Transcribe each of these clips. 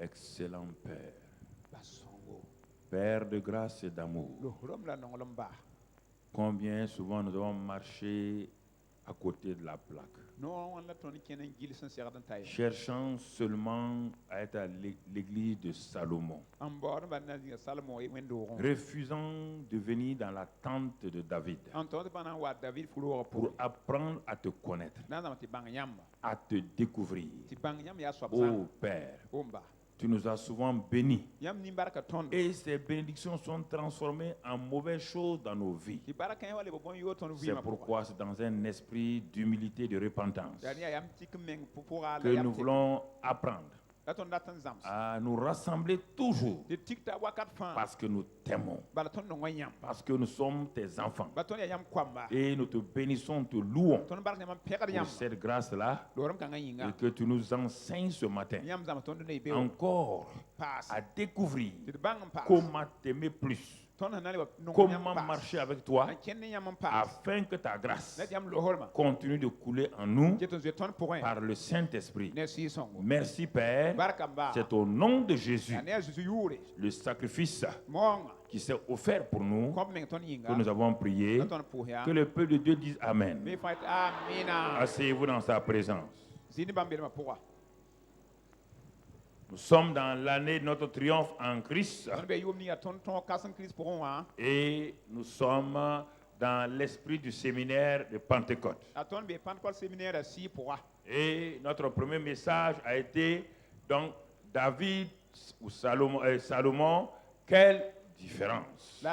Excellent Père, Père de grâce et d'amour, combien souvent nous devons marcher à côté de la plaque, cherchant seulement à être à l'église de Salomon, refusant de venir dans la tente de David pour apprendre à te connaître, à te découvrir. Ô Père, tu nous as souvent bénis et ces bénédictions sont transformées en mauvaises choses dans nos vies. C'est pourquoi c'est dans un esprit d'humilité et de repentance que nous voulons apprendre à nous rassembler toujours parce que nous t'aimons, parce que nous sommes tes enfants et nous te bénissons, te louons pour cette grâce-là et que tu nous enseignes ce matin encore à découvrir comment t'aimer plus, comment marcher avec toi afin que ta grâce continue de couler en nous par le Saint-Esprit. Merci Père, c'est au nom de Jésus, le sacrifice qui s'est offert pour nous, que nous avons prié. Que le peuple de Dieu dise Amen. Asseyez-vous dans sa présence. Nous sommes dans l'année de notre triomphe en Christ et nous sommes dans l'esprit du séminaire de Pentecôte. Et notre premier message a été donc David ou Salomon, quelle différence.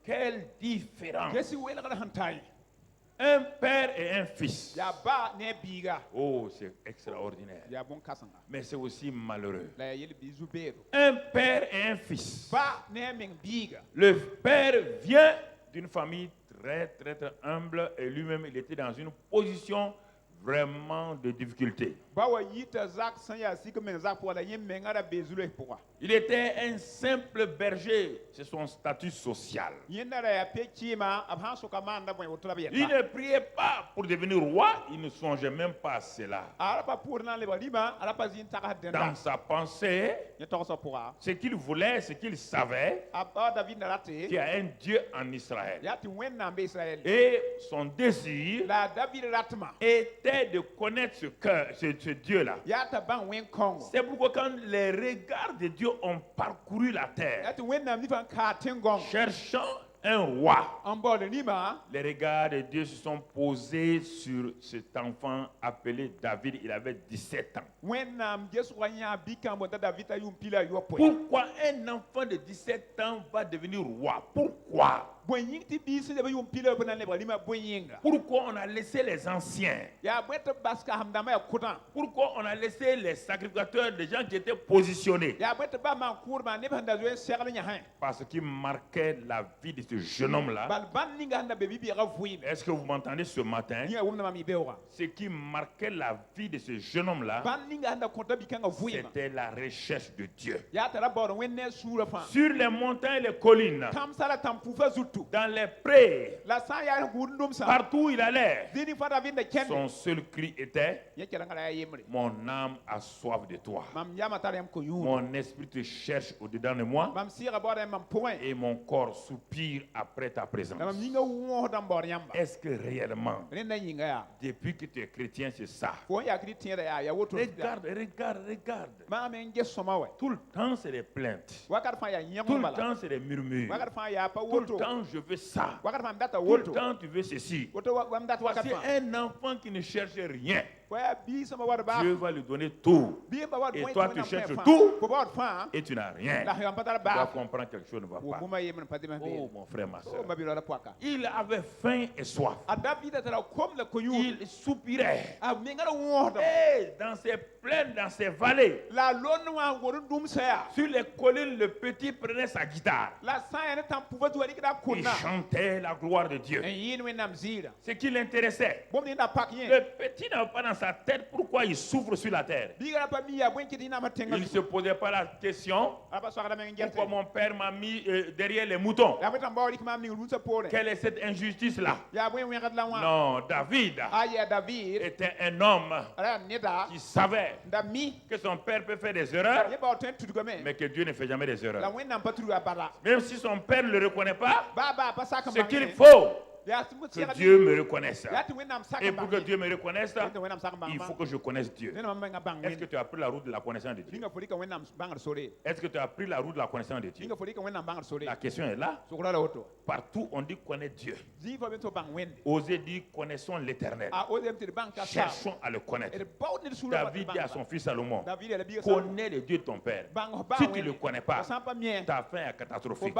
Quelle différence. Un père et un fils. Oh, c'est extraordinaire. Mais c'est aussi malheureux. Un père et un fils. Le père vient d'une famille très, très, très humble et lui-même, il était dans une position vraiment de difficulté. Il était un simple berger, c'est son statut social. Il ne priait pas pour devenir roi, il ne songeait même pas à cela. Dans sa pensée, ce qu'il voulait, ce qu'il savait, qu'il y a un Dieu en Israël. Et son désir était de connaître ce Dieu-là. C'est pourquoi quand les regards de Dieu ont parcouru la terre, cherchant un roi, les regards de Dieu se sont posés sur cet enfant appelé David. Il avait 17 ans. Pourquoi un enfant de 17 ans va devenir roi? Pourquoi? Pourquoi on a laissé les anciens? Pourquoi on a laissé les sacrificateurs, des gens qui étaient positionnés? Parce qu'il marquait la vie de ce jeune homme-là. Est-ce que vous m'entendez ce matin? Ce qui marquait la vie de ce jeune homme-là, c'était la recherche de Dieu. Sur les montagnes et les collines, dans les prés, partout où il allait, son seul cri était: mon âme a soif de toi. Mon esprit te cherche au-dedans de moi et mon corps soupire après ta présence. Est-ce que réellement, depuis que tu es chrétien, c'est ça? Regarde, regarde, regarde. Tout le temps, c'est des plaintes. Tout le temps, c'est des murmures. Tout le temps, je veux ça. Tout le temps, tu veux ceci. C'est un enfant qui ne cherche rien. Dieu va lui donner tout. Et toi, tu cherches tout et tu n'as rien. Tu dois comprendre que quelque chose ne va pas. Oh, mon frère, ma soeur. Il avait faim et soif. Il soupirait. Et dans ses plaines, dans ses vallées. Sur les collines, le petit prenait sa guitare. Il chantait la gloire de Dieu. Ce qui l'intéressait. Le petit n'avait pas dans sa tête pourquoi il souffre sur la terre. Il ne se posait pas la question pourquoi mon père m'a mis derrière les moutons. Quelle est cette injustice-là? Non, David était un homme qui savait que son père peut faire des erreurs, mais que Dieu ne fait jamais des erreurs. Même si son père ne le reconnaît pas, ce qu'il faut, que Dieu me reconnaisse. Et pour que Dieu me reconnaisse, il faut que je connaisse Dieu. Est-ce que tu as pris la route de la connaissance de Dieu? Est-ce que tu as pris la route de la connaissance de Dieu? La question est là. Partout on dit connaître Dieu. Osez dire connaissons l'Éternel. Cherchons à le connaître. David dit à son fils Salomon, connais le Dieu de ton père. Si tu ne le connais pas, ta fin est catastrophique.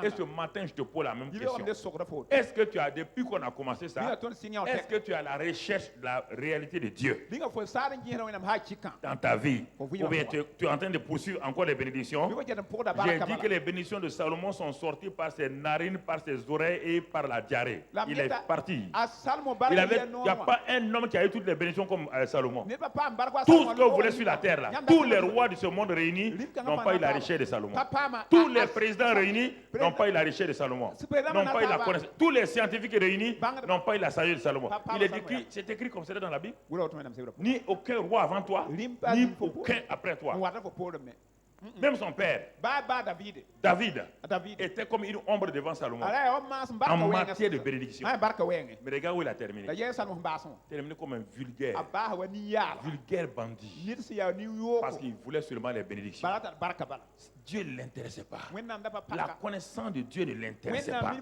Et ce matin je te pose la même question. Est-ce que tu as, depuis qu'on a commencé ça, est-ce que tu as la recherche de la réalité de Dieu dans ta vie? Ou bien tu es en train de poursuivre encore les bénédictions? J'ai dit que les bénédictions de Salomon sont sorties par ses narines, par ses oreilles et par la diarrhée. Il est parti. Il n'y a pas un homme qui a eu toutes les bénédictions comme Salomon. Tout ce que vous voulez sur la terre, là, tous les rois de ce monde réunis n'ont pas eu la richesse de Salomon. Tous les présidents réunis n'ont pas eu la richesse de Salomon. N'ont pas eu la connaissance. Tous les scientifiques réunis n'ont pas eu la sagesse de Salomon. C'est écrit comme c'est dans la Bible. Ni aucun roi avant toi, ni aucun après toi. Même son père, David, était comme une ombre devant Salomon en matière de bénédiction. Mais regarde où il a terminé. Terminé comme un vulgaire bandit. Parce qu'il voulait seulement les bénédictions. Dieu ne l'intéressait pas. La connaissance de Dieu ne l'intéressait pas.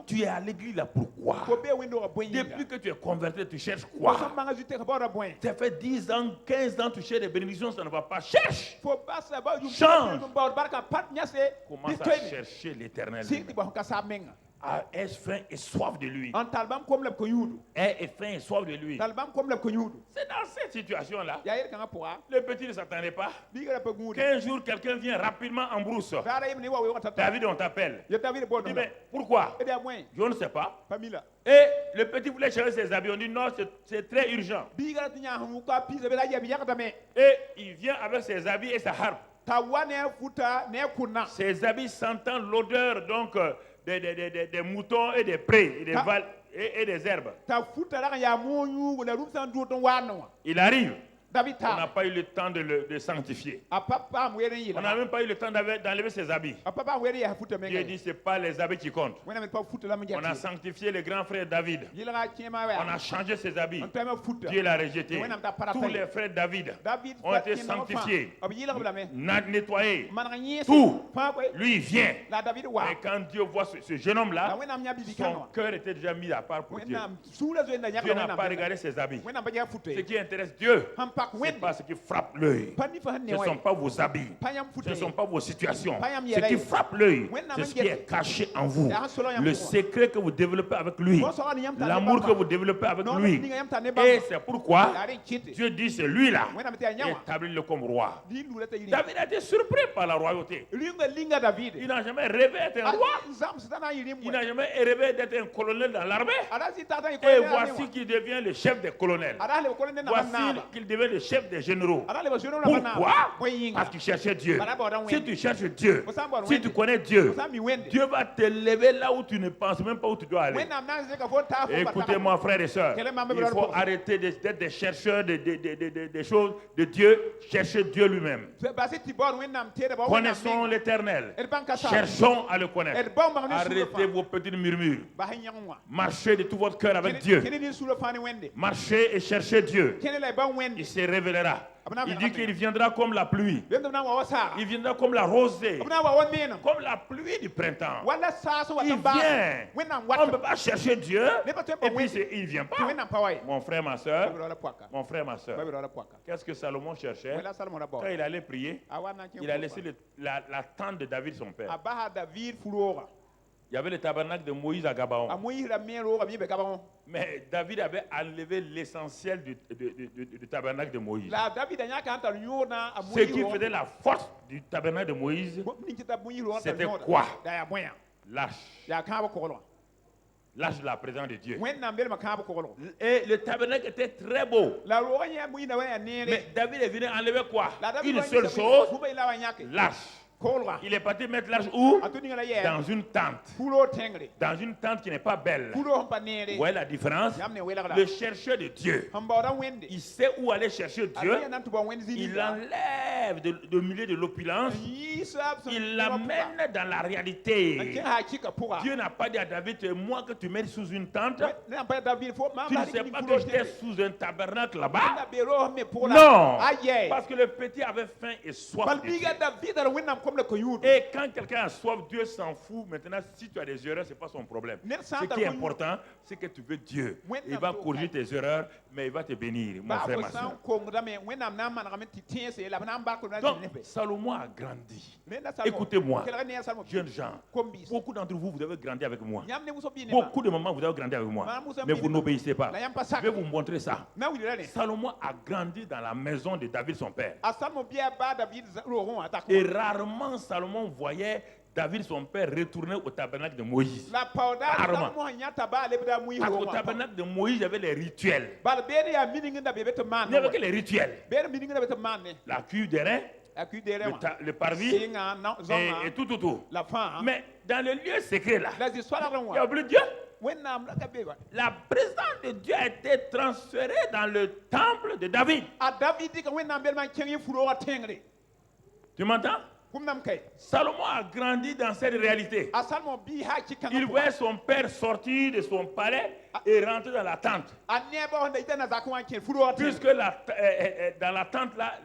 Tu es à l'église là, pourquoi? Depuis que tu es converti, tu cherches quoi? Tu as fait 10 ans, 15 ans, tu cherches des bénédictions, ça ne va pas. Cherche! Change! Commence à chercher l'Éternel. Aie faim et soif de lui. Aie faim et soif de lui. C'est dans cette situation-là. Le petit ne s'attendait pas. Qu'un jour, quelqu'un vient rapidement en brousse. David, on t'appelle. Il dit, mais pourquoi? Je ne sais pas. Et le petit voulait chercher ses habits. On dit, non, c'est très urgent. Et il vient avec ses habits et sa harpe. Ses habits sentant l'odeur donc des moutons et des prés et des vals et des herbes. Il arrive. On n'a pas eu le temps de sanctifier. On n'a même pas eu le temps d'enlever ses habits. Dieu dit, ce n'est pas les habits qui comptent. On a sanctifié le grand frère David. On a changé ses habits. Dieu l'a rejeté. Tous les frères David ont été sanctifiés, nettoyés. Tout. Lui, il vient. Et quand Dieu voit ce jeune homme-là, son cœur était déjà mis à part pour Dieu. Dieu n'a pas regardé ses habits. Ce qui intéresse Dieu, c'est pas ce qui frappe l'œil. Ce ne sont pas vos habits. Ce ne sont pas vos situations. Ce qui frappe l'œil, c'est ce qui est caché en vous. Le secret que vous développez avec lui. L'amour que vous développez avec lui. Et c'est pourquoi Dieu dit, c'est lui-là. Établis-le comme roi. David a été surpris par la royauté. Il n'a jamais rêvé d'être un roi. Il n'a jamais rêvé d'être un colonel dans l'armée. Et voici qu'il devient le chef des colonels. Voici qu'il devient le chef des généraux. Pourquoi? Parce qu'il cherchait Dieu. Si tu cherches Dieu, si tu connais Dieu, Dieu va te lever là où tu ne penses même pas où tu dois aller. Écoutez-moi, frères et sœurs, il faut arrêter d'être des chercheurs des choses de Dieu. Cherchez Dieu lui-même. Connaissons l'Éternel. Cherchons à le connaître. Arrêtez vos petits murmures. Marchez de tout votre cœur avec Dieu. Marchez et cherchez Dieu. Il se révélera. Il dit qu'il viendra comme la pluie. Il viendra comme la rosée. Comme la pluie du printemps. Il vient. On ne peut pas chercher Dieu et puis il ne vient pas. Mon frère, ma soeur. Mon frère, ma soeur. Qu'est-ce que Salomon cherchait? Quand il allait prier, il a laissé la tente de David, son père. Il y avait le tabernacle de Moïse à Gabaon. Mais David avait enlevé l'essentiel du tabernacle de Moïse. Ce qui faisait la force du tabernacle de Moïse, c'était quoi? L'arche. L'arche de la présence de Dieu. Et le tabernacle était très beau. Mais David est venu enlever quoi? Une seule chose, l'arche. Il est parti mettre l'arche où? Dans une tente. Dans une tente qui n'est pas belle. Vous voyez la différence? Le chercheur de Dieu, il sait où aller chercher Dieu. Il enlève de milieu de l'opulence. Il l'amène dans la réalité. Dieu n'a pas dit à David, moi que tu mets sous une tente. Tu ne sais pas que j'étais sous un tabernacle là-bas? Non. Parce que le petit avait faim et soif de Dieu. Et quand quelqu'un a soif, Dieu s'en fout. Maintenant, si tu as des erreurs, ce n'est pas son problème. Ce qui est important, c'est que tu veux Dieu. Il va corriger tes erreurs, mais il va te bénir, mon frère, ma soeur. Donc, Salomon a grandi. Écoutez-moi, jeunes gens, beaucoup d'entre vous, vous avez grandi avec moi. Beaucoup de mamans, vous avez grandi avec moi. Mais vous n'obéissez pas. Je vais vous montrer ça. Salomon a grandi dans la maison de David, son père. Et rarement Salomon voyait David, son père, retourner au tabernacle de Moïse. Rarement. Parce qu'au tabernacle de Moïse, il y avait les rituels. Il n'y avait que les rituels. La cuve des reins, le parvis et tout. Mais dans le lieu secret là, il n'y a plus Dieu. La présence de Dieu a été transférée dans le temple de David. Tu m'entends? Salomon a grandi dans cette réalité. Il voyait son père sortir de son palais et rentrer dans la tente. Puisque dans la tente là,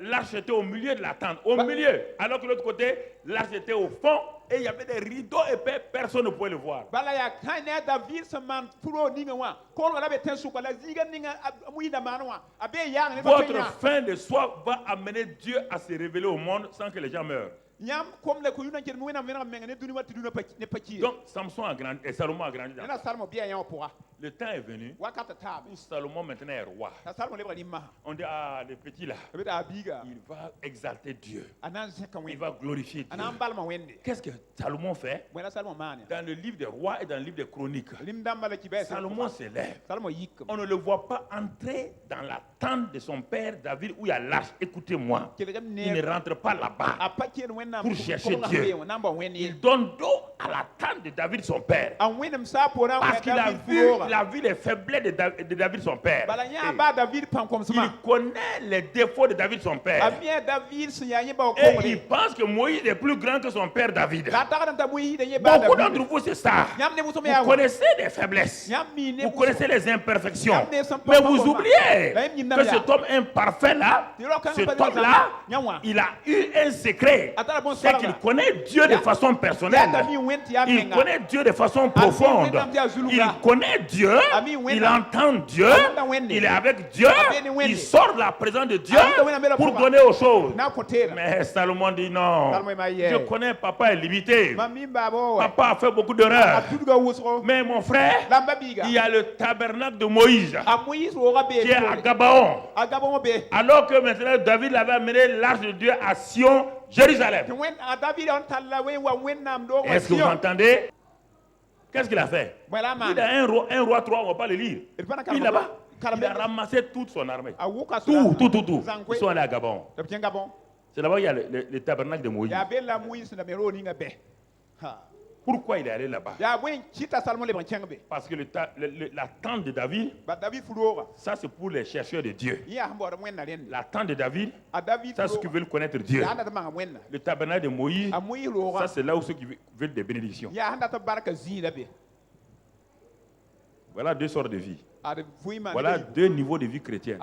l'arche était au milieu de la tente, au milieu, alors que l'autre côté, l'arche était au fond et il y avait des rideaux épais, personne ne pouvait le voir. Votre fin de soif va amener Dieu à se révéler au monde sans que les gens meurent. Donc Samson a grandi et Salomon a grandi dans ça. Le temps est venu où Salomon maintenant est roi. On dit, ah, le petit là, il va exalter Dieu. Il va glorifier Dieu. Qu'est-ce que Salomon fait? Dans le livre des rois et dans le livre des chroniques, Salomon s'élève. On ne le voit pas entrer dans la tente de son père David où il y a l'arche. Écoutez-moi, il ne rentre pas là-bas pour chercher Dieu. Il donne dos à la tente de David son père. Parce qu'il a vu les faiblesses de David son père. Il connaît les défauts de David son père. Et il pense que Moïse est plus grand que son père David. Beaucoup d'entre vous c'est ça. Vous connaissez les faiblesses. Vous connaissez les imperfections. Mais vous oubliez que cet homme imparfait là, cet homme là, il a eu un secret. C'est qu'il connaît Dieu de façon personnelle. Il connaît Dieu de façon profonde. Il connaît Dieu. Il entend Dieu. Il est avec Dieu. Il sort de la présence de Dieu pour donner aux choses. Mais Salomon dit non. Je connais, papa est limité. Papa a fait beaucoup d'erreurs. Mais mon frère, il y a le tabernacle de Moïse qui est à Gabaon. Alors que maintenant David l'avait amené l'arche de Dieu à Sion, Jérusalem. Est-ce que vous entendez? Qu'est-ce qu'il a fait? Il a un roi 3, on ne va pas le lire. Il est là-bas. Il a ramassé toute son armée. Tout. Ils sont allés à Gabon. C'est là-bas qu'il y a le tabernacle de Moïse. Pourquoi il est allé là-bas? Parce que la tente de David, ça c'est pour les chercheurs de Dieu. La tente de David, ça c'est ceux qui veulent connaître Dieu. Le tabernacle de Moïse, ça c'est là où ceux qui veulent des bénédictions. Voilà deux sortes de vie. Voilà deux niveaux de vie chrétienne.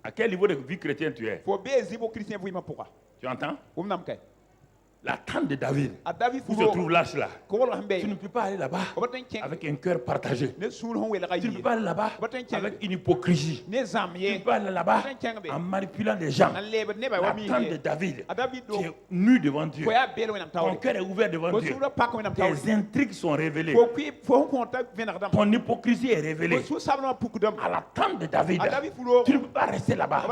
À quel niveau de vie chrétienne tu es? Tu entends? La tente de David, où se trouve l'arche là. Tu ne peux pas aller là-bas avec un cœur partagé. Tu ne peux pas aller là-bas avec une hypocrisie. Tu ne peux pas aller là-bas en manipulant les gens. La tente de David, tu es nu devant Dieu. Ton cœur est ouvert devant Dieu. Tes intrigues sont révélées. Ton hypocrisie est révélée. À la tente de David, tu ne peux pas rester là-bas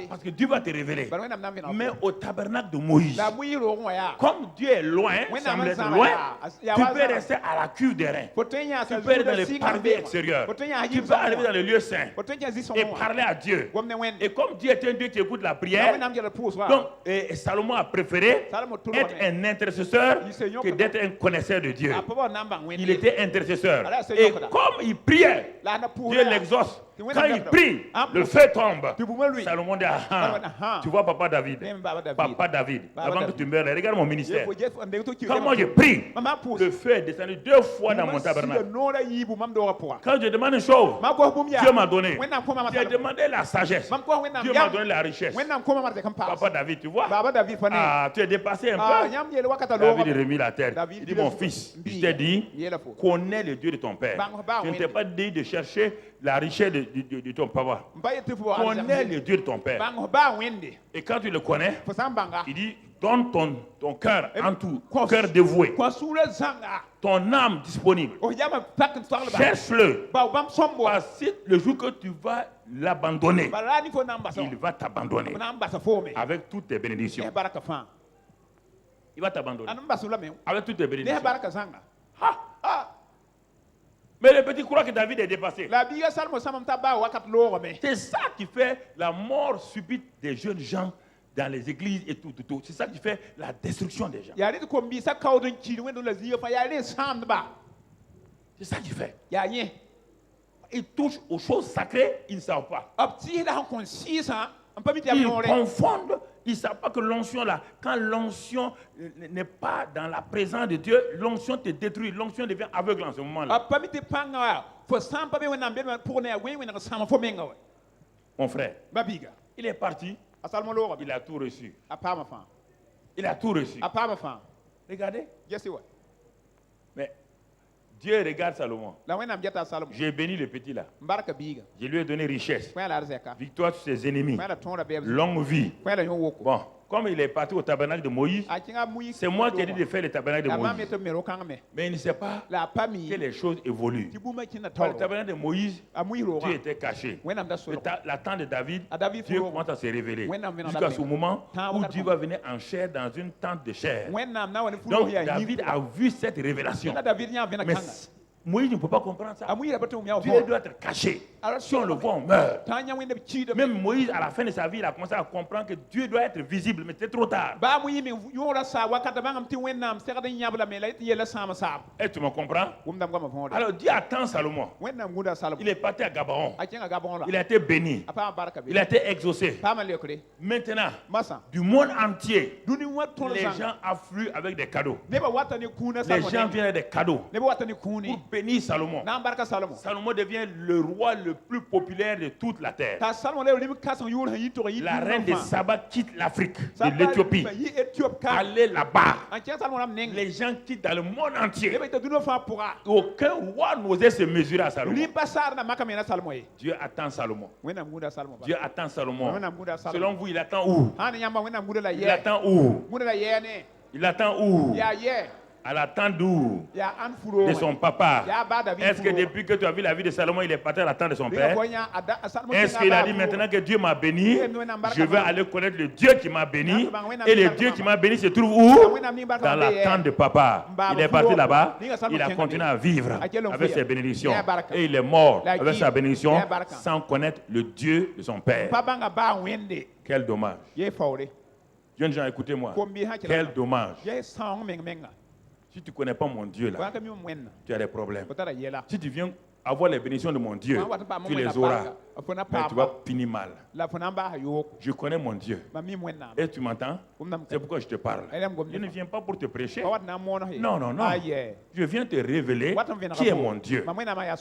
parce que Dieu va te révéler. Mais au tabernacle de Moïse, comme Dieu est loin, semble être loin, tu peux rester à la cuve des reins. Tu peux aller dans les parvis extérieurs. Tu peux arriver dans le lieu saint et parler à Dieu. Et comme Dieu est un Dieu qui écoute la prière, donc Salomon a préféré être un intercesseur que d'être un connaisseur de Dieu. Il était intercesseur. Et comme il priait, Dieu l'exauce. Quand il prie, le feu tombe. Salomon dit, tu vois Papa David, avant que tu meurs, regarde mon ministère. Quand moi je prie, le feu est descendu 2 fois dans mon tabernacle. Quand je demande une chose, Dieu m'a donné. J'ai demandé la sagesse. Dieu m'a donné la richesse. Papa David, tu vois, tu es dépassé un peu. David est remis la terre. Il dit, mon fils, je t'ai dit, connais le Dieu de ton père. Je ne t'ai pas dit de chercher la richesse de ton papa. Connais le Dieu de ton père. Et quand tu le connais, il dit, donne ton cœur en tout, cœur dévoué, ton âme disponible. Cherche-le. Parce que le jour que tu vas l'abandonner, il va t'abandonner avec toutes tes bénédictions. Il va t'abandonner avec toutes tes bénédictions. Mais le petit croit que David est dépassé. C'est ça qui fait la mort subite des jeunes gens dans les églises et tout. C'est ça qui fait la destruction des gens. C'est ça qui fait. Ils touchent aux choses sacrées, ils ne savent pas. Ils confondent. Ils ne savent pas que l'onction là, quand l'onction n'est pas dans la présence de Dieu, l'onction te détruit, l'onction devient aveugle en ce moment-là. Mon frère, il est parti, il a tout reçu. Il a tout reçu. Regardez. Mais Dieu regarde Salomon. J'ai béni le petit là. Je lui ai donné richesse, victoire sur ses ennemis, longue vie. Bon, comme il est parti au tabernacle de Moïse, c'est moi qui ai dit de faire le tabernacle de Moïse. Mais il ne sait pas que les choses évoluent. Dans le tabernacle de Moïse, Dieu était caché. La tente de David, Dieu commence à se révéler. Jusqu'à ce moment où Dieu va venir en chair dans une tente de chair. Donc David a vu cette révélation. Mais Moïse ne peut pas comprendre ça. Dieu doit être caché. Si on le voit, on meurt. Même Moïse, à la fin de sa vie, il a commencé à comprendre que Dieu doit être visible, mais c'est trop tard. Et tu me comprends? Alors Dieu attend Salomon. Il est parti à Gabaon. Il a été béni. Il a été exaucé. Maintenant, du monde entier, les gens affluent avec des cadeaux. Les gens viennent avec des cadeaux pour bénir Salomon. Salomon devient le roi le plus populaire de toute la terre. La reine de Saba quitte l'Afrique, de l'Éthiopie. Allez là-bas. Les gens quittent dans le monde entier. Aucun roi n'osait se mesurer à Salomon. Dieu attend Salomon. Dieu attend Salomon. Selon vous, il attend où? Il attend où? Il attend où? À l'attente d'où? De son papa. Est-ce que depuis que tu as vu la vie de Salomon, il est parti à l'attente de son père? Est-ce qu'il a dit maintenant que Dieu m'a béni, je vais aller connaître le Dieu qui m'a béni? Et le Dieu qui m'a béni se trouve où? Dans l'attente de papa. Il est parti là-bas, il a continué à vivre avec ses bénédictions. Et il est mort avec sa bénédiction sans connaître le Dieu de son père. Quel dommage. Jeunes gens, écoutez-moi. Quel dommage. Si tu ne connais pas mon Dieu là, tu as des problèmes. Si tu viens avoir les bénédictions de mon Dieu, tu les auras. mais tu vas finir mal. Je connais mon Dieu. Et tu m'entends? C'est pourquoi je te parle. Je ne viens pas pour te prêcher. Non, non, non. Je viens te révéler qui est mon Dieu.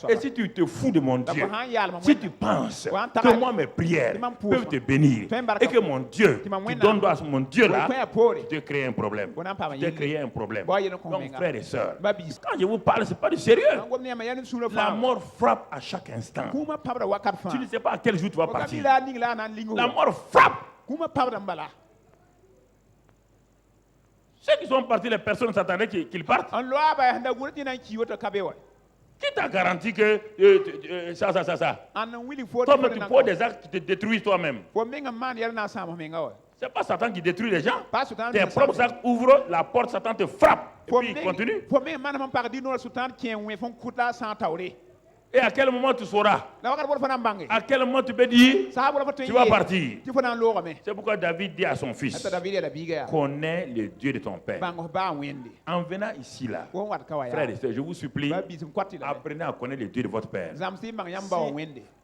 Et si tu te fous de mon Dieu, si tu penses que moi, mes prières peuvent te bénir et que mon Dieu, tu donnes à mon Dieu là, tu te crées un problème. Tu te crées un problème. Donc, frères et sœurs, quand je vous parle, ce n'est pas du sérieux. La mort frappe à chaque instant. Tu ne sais pas à quel jour tu vas partir. La mort frappe. Ceux qui sont partis, les personnes s'attendaient qu'ils partent. Qui t'a garanti que ça? Toi-même, tu poses des actes qui te détruisent toi-même. C'est pas Satan qui détruit les gens. Tes propres actes ouvrent la porte, Satan te frappe. Et puis il continue. Et à quel moment tu sauras? À quel moment tu peux dire tu vas partir? C'est pourquoi David dit à son fils, connais le Dieu de ton père. En venant ici là, frères et sœurs, je vous supplie, apprenez à connaître le Dieu de votre père.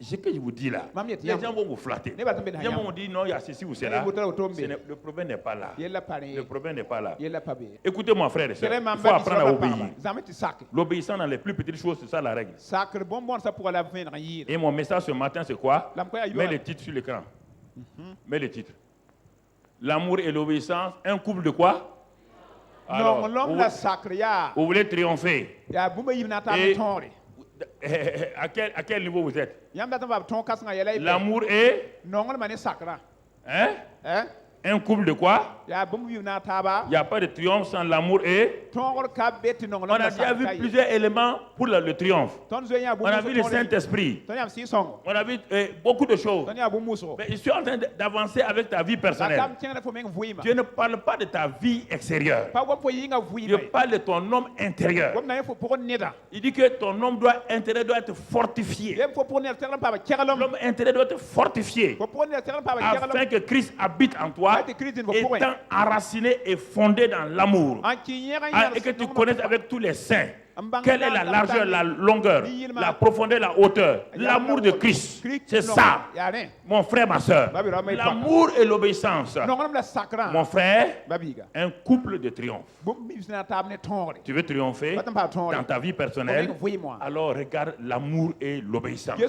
Ce que je vous dis là, les gens vont vous flatter. Les gens vont vous dire non, il y a ceci ou cela. Le problème n'est pas là. Le problème n'est pas là. Écoutez-moi, frères et sœurs, il faut apprendre à obéir. L'obéissance dans les plus petites choses, c'est ça la règle. Et mon message ce matin, c'est quoi? Mets le titre sur l'écran. Mets le titre. L'amour et l'obéissance, un couple de quoi? Alors, vous voulez triompher. Et à quel niveau vous êtes? L'amour et... Hein? Un couple de quoi? Il n'y a pas de triomphe sans l'amour et... On a déjà vu plusieurs éléments pour le triomphe. On a vu le Saint-Esprit. On a vu beaucoup de choses. Mais je suis en train d'avancer avec ta vie personnelle. Dieu ne parle pas de ta vie extérieure. Je parle de ton homme intérieur. Il dit que ton homme intérieur doit être fortifié. L'homme intérieur doit être fortifié afin que Christ habite en toi, étant enraciné et fondé dans l'amour, et que tu connaisses avec tous les saints quelle est la largeur, la longueur, la profondeur, la hauteur. L'amour de Christ, c'est ça, mon frère, ma soeur. L'amour et l'obéissance, mon frère, un couple de triomphe. Tu veux triompher dans ta vie personnelle? Alors regarde l'amour et l'obéissance.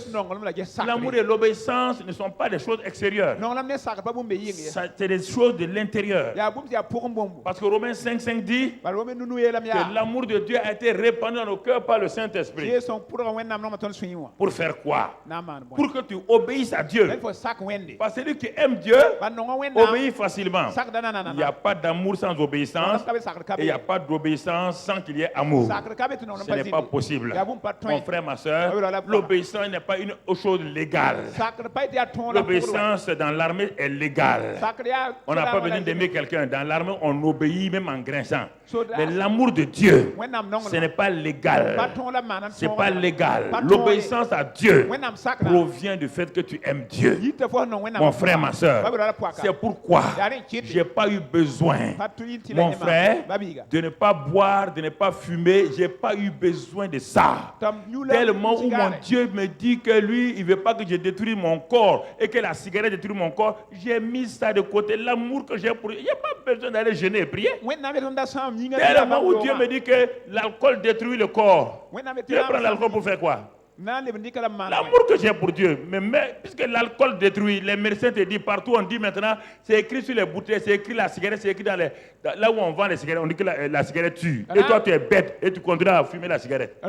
L'amour et l'obéissance ne sont pas des choses extérieures. C'est des choses de l'intérieur. Parce que Romains 5:5 dit que l'amour de Dieu a été répandu dans nos cœurs par le Saint-Esprit. Pour faire quoi? Pour que tu obéisses à Dieu. Parce que celui qui aime Dieu obéit facilement. Il n'y a pas d'amour sans obéissance. Et il n'y a pas d'obéissance sans qu'il y ait amour. Ce n'est pas possible. Mon frère, ma soeur, l'obéissance n'est pas une chose légale. L'obéissance dans l'armée est légale. On n'a pas besoin d'aimer quelqu'un. Dans l'armée, on obéit même en grinçant. Mais l'amour de Dieu, ce n'est pas légal. C'est pas légal. L'obéissance à Dieu provient du fait que tu aimes Dieu. Mon frère, ma soeur, c'est pourquoi j'ai pas eu besoin, mon frère, de ne pas boire, de ne pas fumer. J'ai pas eu besoin de ça. Tellement où mon Dieu me dit que lui, il veut pas que je détruise mon corps et que la cigarette détruise mon corps, j'ai mis ça de côté. L'amour que j'ai pour lui, il n'y a pas besoin d'aller jeûner et prier. Tellement où Dieu me dit que l'alcool détruit le corps. Tu vas prendre l'alcool pour faire quoi? L'amour que j'ai pour Dieu, mais puisque l'alcool détruit, les médecins te disent partout, on dit maintenant, c'est écrit sur les bouteilles, c'est écrit la cigarette, c'est écrit là où on vend les cigarettes, on dit que la cigarette tue. Et toi tu es bête et tu continues à fumer la cigarette.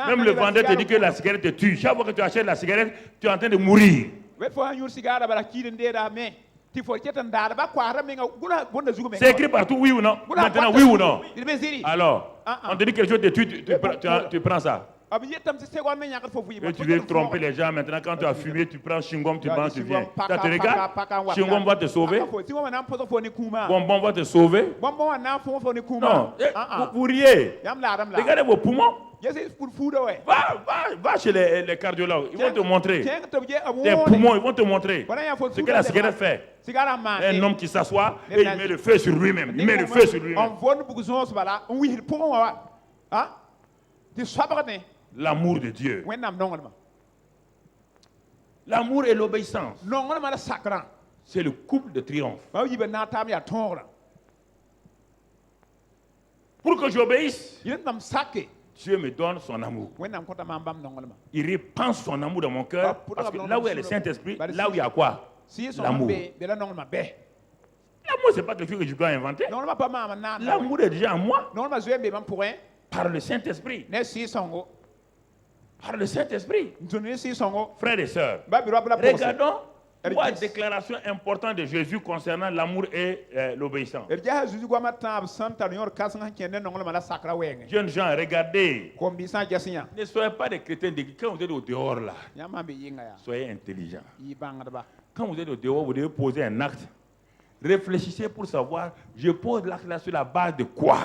Même le vendeur te dit que la cigarette te tue. Chaque fois que tu achètes la cigarette, tu es en train de mourir. C'est écrit partout, oui ou non? Maintenant, oui ou non? Alors, on te dit quelque chose de tue, tu prends ça. Et tu veux tromper les gens maintenant. Quand tu as fumé, tu prends chewing-gum, tu prends, tu viens. Ça te regarde? Chewing-gum va te sauver. Bonbon va te sauver. Non, vous riez. Regardez vos poumons. Va chez les cardiologues. Ils vont te montrer. Tes poumons, ils vont te montrer ce que la cigarette fait. Un homme qui s'assoit et il met le feu sur lui-même. Il met le feu sur lui-même. L'amour de Dieu. L'amour et l'obéissance. C'est le couple de triomphe. Pour que j'obéisse, Dieu me donne son amour. Il répand son amour dans mon cœur. Parce que là où il y a le Saint-Esprit, là où il y a quoi? L'amour. L'amour, ce n'est pas quelque chose que je dois inventer. L'amour est déjà en moi. Par le Saint-Esprit. Par le Saint-Esprit. Frères et sœurs, regardons trois déclarations importantes de Jésus concernant l'amour et l'obéissance. Jeunes gens, regardez. Ne soyez pas des chrétiens d'église. Quand vous êtes au dehors là, soyez intelligents. Quand vous êtes au dehors, vous devez poser un acte. Réfléchissez pour savoir, je pose l'acte là sur la base de quoi?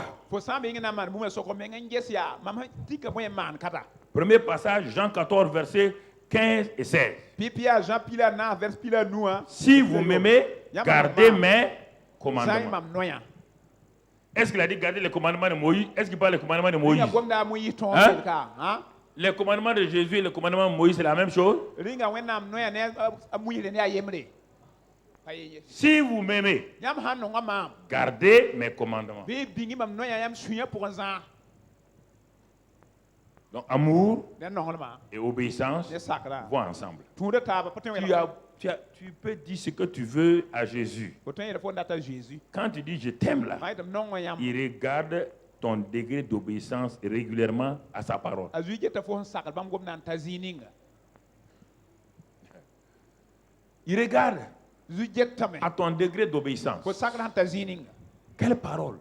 Premier passage, Jean 14, versets 15 et 16. Si vous m'aimez, gardez mes commandements. Est-ce qu'il a dit garder les commandements de Moïse? Est-ce qu'il parle des commandements de Moïse? Hein? Les commandements de Jésus et les commandements de Moïse, c'est la même chose? Si vous m'aimez, gardez mes commandements. Donc amour et obéissance vont ensemble. Tu peux dire ce que tu veux à Jésus. Quand tu dis je t'aime là, il regarde ton degré d'obéissance régulièrement à sa parole. Il regarde à ton degré d'obéissance. Quelle parole?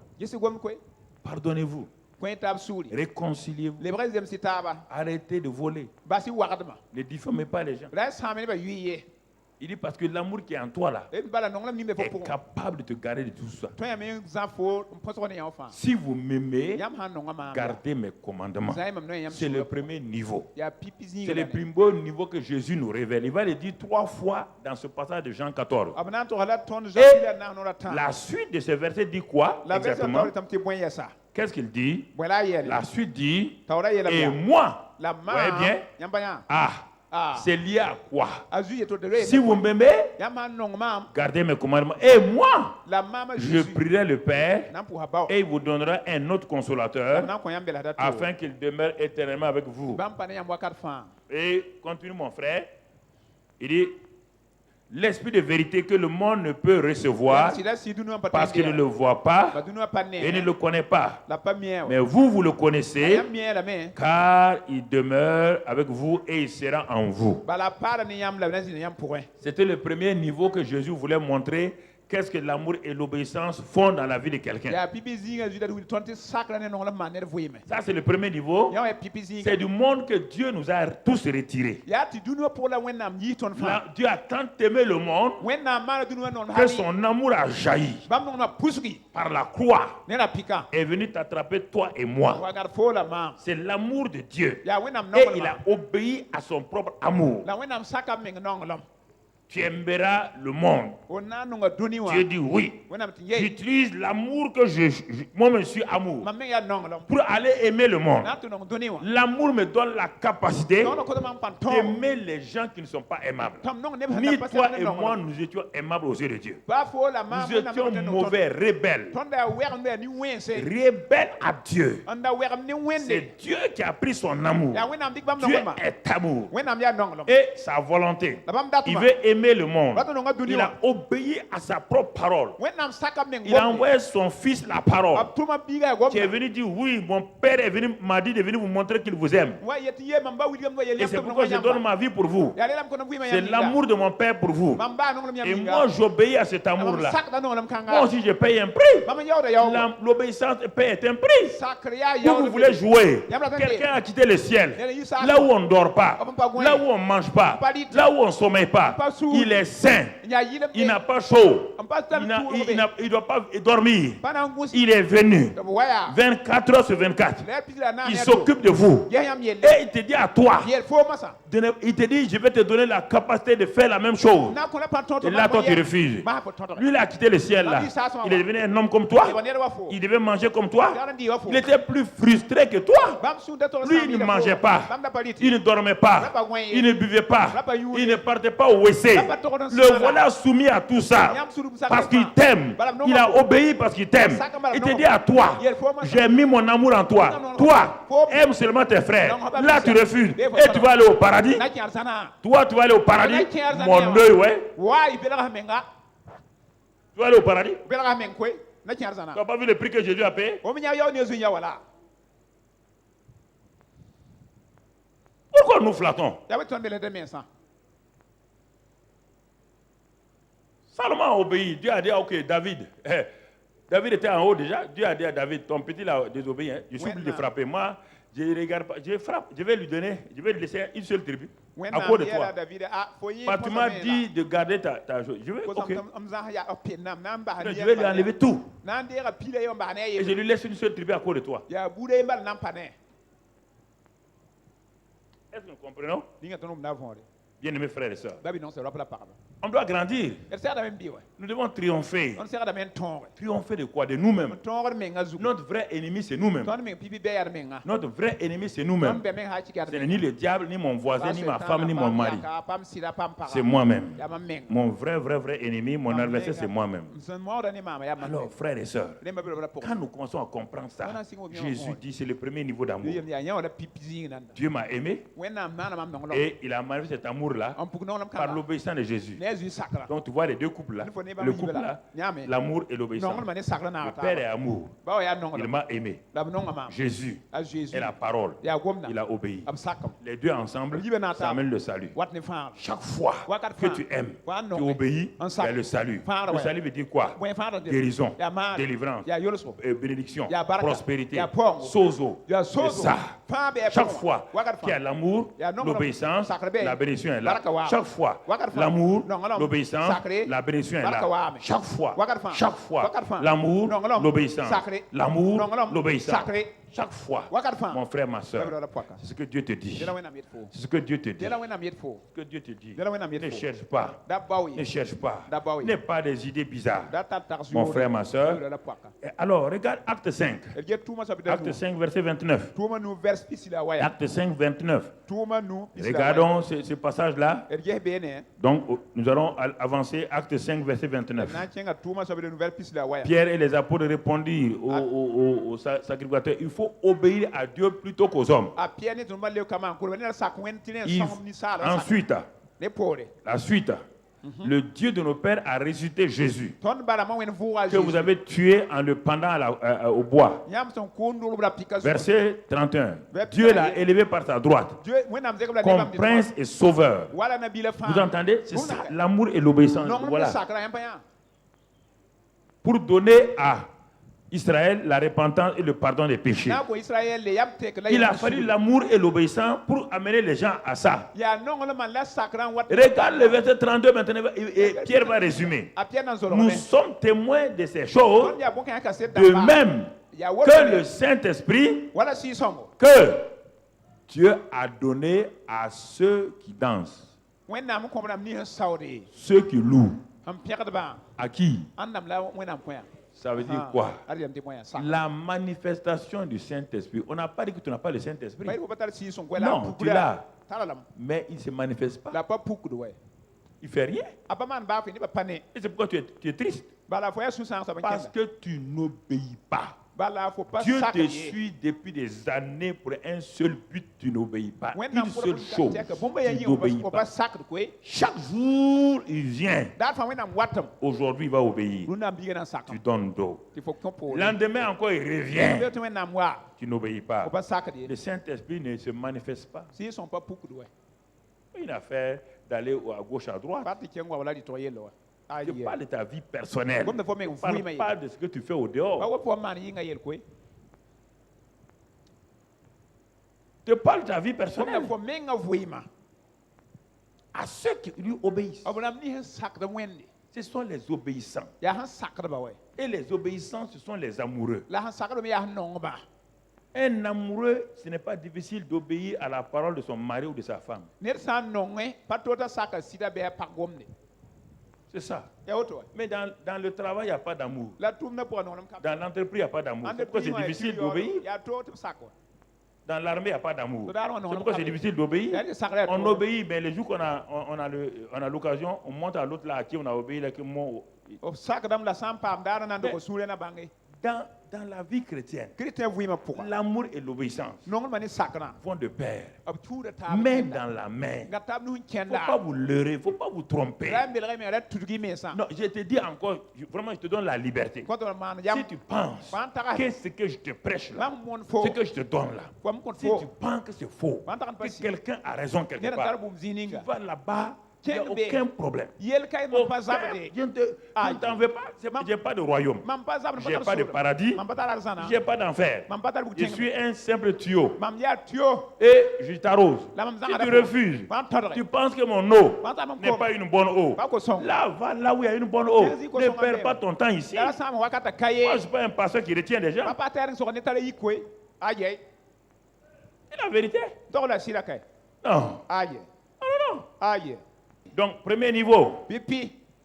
Pardonnez-vous. Réconciliez-vous. Arrêtez de voler. Ne diffamez pas les gens. Il dit parce que l'amour qui est en toi là est capable de te garder de tout ça. Si vous m'aimez, gardez mes commandements. C'est le premier niveau. C'est le plus beau niveau que Jésus nous révèle. Il va le dire 3 fois dans ce passage de Jean 14. Et la suite de ce verset dit quoi exactement? Qu'est-ce qu'il dit? La suite dit, et moi, voyez bien, c'est lié à quoi? Si vous m'aimez, gardez mes commandements. Et moi, je prierai le Père et il vous donnera un autre consolateur afin qu'il demeure éternellement avec vous. Et continue mon frère, il dit, l'esprit de vérité que le monde ne peut recevoir parce qu'il ne le voit pas et ne le connaît pas. Mais vous le connaissez car il demeure avec vous et il sera en vous. C'était le premier niveau que Jésus voulait montrer. Qu'est-ce que l'amour et l'obéissance font dans la vie de quelqu'un? Ça, c'est le premier niveau. C'est du monde que Dieu nous a tous retirés. Dieu a tant aimé le monde que son amour a jailli par la croix est venu t'attraper toi et moi. C'est l'amour de Dieu. Et il a obéi à son propre amour. Tu aimeras le monde. Dieu dit oui. J'utilise l'amour que moi je suis amour pour aller aimer le monde. L'amour me donne la capacité d'aimer les gens qui ne sont pas aimables. Ni toi et moi nous étions aimables aux yeux de Dieu. Nous étions mauvais, rebelles. Rebelles à Dieu. C'est Dieu qui a pris son amour. Dieu est amour. Et sa volonté. Il veut aimer le monde. Il a obéi à sa propre parole. Il a envoyé son fils la parole qui est venu dire oui, mon père m'a dit de venir vous montrer qu'il vous aime. Et c'est pourquoi je donne ma vie pour vous. C'est l'amour de mon père pour vous. Et moi j'obéis à cet amour là. Moi aussi je paye un prix. L'obéissance paye un prix. Vous voulez jouer. Quelqu'un a quitté le ciel. Là où on ne dort pas. Là où on ne mange pas. Là où on ne sommeille pas. il est sain, il n'a pas chaud, il ne doit pas dormir. Il est venu 24 heures sur 24. Il s'occupe de vous. Et il te dit à toi, il te dit, je vais te donner la capacité de faire la même chose. Et là, toi, tu refuses. Lui, il a quitté le ciel là. Il est devenu un homme comme toi. Il devait manger comme toi. Il était plus frustré que toi. Lui, il ne mangeait pas. Il ne dormait pas. Il ne buvait pas. Il ne partait pas au WC. Le voilà soumis à tout ça. Parce qu'il t'aime. Il a obéi parce qu'il t'aime. Il te dit à toi, j'ai mis mon amour en toi. Toi, aime seulement tes frères. Là, tu refuses. Et tu vas aller au paradis. Toi, tu vas aller au paradis. Mon œil, ouais. Tu vas aller au paradis. Tu n'as pas vu le prix que Jésus a payé? Pourquoi nous flattons? Salomon a obéi. Dieu a dit, ok, David. David était en haut déjà. Dieu a dit à David, ton petit l'a désobéi. Hein. Je suis obligé de frapper. Moi, je ne regarde pas. Je frappe. Je vais lui donner, je vais lui laisser une seule tribu. À cause de toi. Parce que tu m'as dit de garder ta chose. Je vais, okay. Je vais lui enlever tout. Et je lui laisse une seule tribu à cause de toi. Est-ce que nous comprenons? Bien-aimés frères et sœurs, on doit grandir. Nous devons triompher. Triompher de quoi? De nous-mêmes. Notre vrai ennemi, c'est nous-mêmes. Notre vrai ennemi, c'est nous-mêmes. Ce n'est ni le diable, ni mon voisin, ni ma femme, ni mon mari. C'est moi-même. Mon vrai ennemi, mon adversaire, c'est moi-même. Alors, frères et sœurs, quand nous commençons à comprendre ça, Jésus dit c'est le premier niveau d'amour. Dieu m'a aimé et il a manifesté cet amour-là par l'obéissance de Jésus. Donc tu vois les deux couples là, le couple là, l'amour et l'obéissance. Le Père est amour, il m'a aimé. Jésus est la parole, il a obéi. Les deux ensemble, ça amène le salut. Chaque fois que tu aimes, tu obéis, il y a le salut. Le salut veut dire quoi? Guérison, délivrance, bénédiction, prospérité, sozo, ça. Chaque fois qu'il y a l'amour, l'obéissance, la bénédiction est là. Chaque fois, l'amour, l'obéissance, la bénédiction est là. Chaque fois, l'amour, l'obéissance, l'amour, l'obéissance. Chaque fois, mon frère, ma soeur, c'est ce que Dieu te dit. C'est ce que Dieu te dit. Ce que Dieu te dit. Ne cherche pas. Ne cherche pas. N'aie pas des idées bizarres. Mon frère, ma soeur. Alors, regarde Acte 5. Acte 5, verset 29. Acte 5, 29. Regardons ce passage-là. Donc, nous allons avancer. Acte 5, verset 29. Pierre et les apôtres répondirent aux sacrificateurs, il faut obéir à Dieu plutôt qu'aux hommes. Ensuite, la suite. Le Dieu de nos pères a ressuscité Jésus, que vous avez tué en le pendant au bois. Verset 31. Dieu l'a élevé par sa droite comme prince et sauveur. Vous entendez? C'est ça l'amour et l'obéissance. Voilà. Pour donner à Israël la repentance et le pardon des péchés. Il a fallu l'amour et l'obéissance pour amener les gens à ça. Regarde le verset 32 maintenant et Pierre va résumer. Nous sommes témoins de ces choses, de même que le Saint-Esprit que Dieu a donné à ceux qui dansent, ceux qui louent. À qui? Ça veut dire quoi? La manifestation du Saint-Esprit. On n'a pas dit que tu n'as pas le Saint-Esprit. Non, tu l'as. Mais il ne se manifeste pas. Il ne fait rien. Et c'est pourquoi tu es triste. Parce que tu n'obéis pas. Dieu te suit depuis des années pour un seul but, tu n'obéis pas. Une seule chose, tu n'obéis pas. Chaque jour, il vient. Aujourd'hui, il va obéir. Tu donnes d'eau. Le lendemain encore, il revient. Tu n'obéis pas. Le Saint-Esprit ne se manifeste pas. Une affaire d'aller à gauche, à droite. Je parle de ta vie personnelle. Je ne parle pas de ce que tu fais au dehors. Je parle de ta vie personnelle. à ceux qui lui obéissent. Ce sont les obéissants. Et les obéissants, ce sont les amoureux. Un amoureux, ce n'est pas difficile d'obéir à la parole de son mari ou de sa femme. C'est ça. Mais dans le travail, il n'y a pas d'amour. Dans l'entreprise, il n'y a pas d'amour. C'est pourquoi c'est difficile d'obéir. Dans l'armée, il n'y a pas d'amour. C'est pourquoi c'est difficile d'obéir. On obéit, mais les jours qu'on a l'occasion, on monte à l'autre là à qui on a obéi. Là, dans la vie chrétienne, l'amour et l'obéissance vont de pair, main dans la main. Il ne faut pas vous leurrer, il ne faut pas vous tromper. Non, je te dis encore, vraiment, je te donne la liberté. Si tu penses que ce que je te prêche là, ce que je te donne là, si tu penses que c'est faux, que quelqu'un a raison quelque part, tu vas là-bas. Il n'y a aucun problème. Je ne t'en veux pas. Je n'ai pas de royaume. Je n'ai pas de paradis. Je n'ai pas d'enfer. Je suis un simple tuyau. Et je t'arrose. Si tu refuses, tu penses que mon eau n'est pas une bonne eau. Là, va là où il y a une bonne eau. Ne perds pas ton temps ici. Moi, je ne suis pas un pasteur qui retient les gens. C'est la vérité. Non. Non. Donc, premier niveau.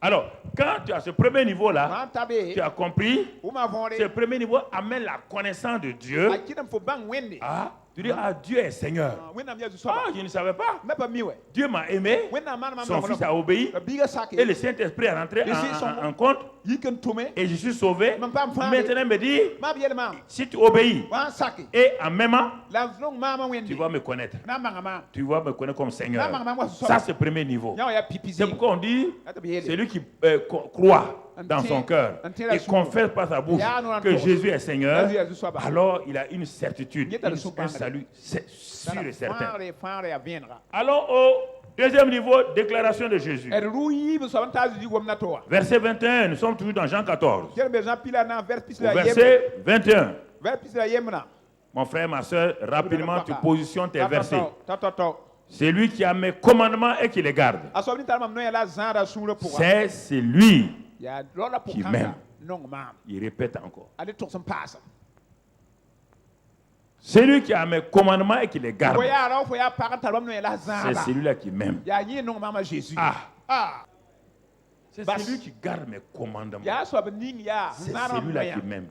Alors, quand tu as ce premier niveau-là, tu as compris, ce premier niveau amène la connaissance de Dieu. Ah, tu dis, Dieu est Seigneur. Ah, je ne savais pas. Dieu m'a aimé, son fils a obéi, et le Saint-Esprit est rentré en compte, et je suis sauvé. Maintenant, il me dit, si tu obéis, et en même temps, tu vas me connaître. Tu vas me connaître comme Seigneur. Ça, c'est le premier niveau. C'est pourquoi on dit, celui qui croit dans son cœur et confesse par sa bouche que Jésus est Seigneur, alors il a une certitude, un salut sûr et certain. Alors au deuxième niveau, déclaration de Jésus. Verset 21, nous sommes toujours dans Jean 14. Verset 21. Mon frère, ma soeur, rapidement tu positionnes tes versets. C'est lui qui a mes commandements et qui les garde. C'est celui qui m'aime. Il répète encore. Celui qui a mes commandements et qui les garde. C'est celui-là qui m'aime. C'est celui qui garde mes commandements. C'est celui-là qui m'aime.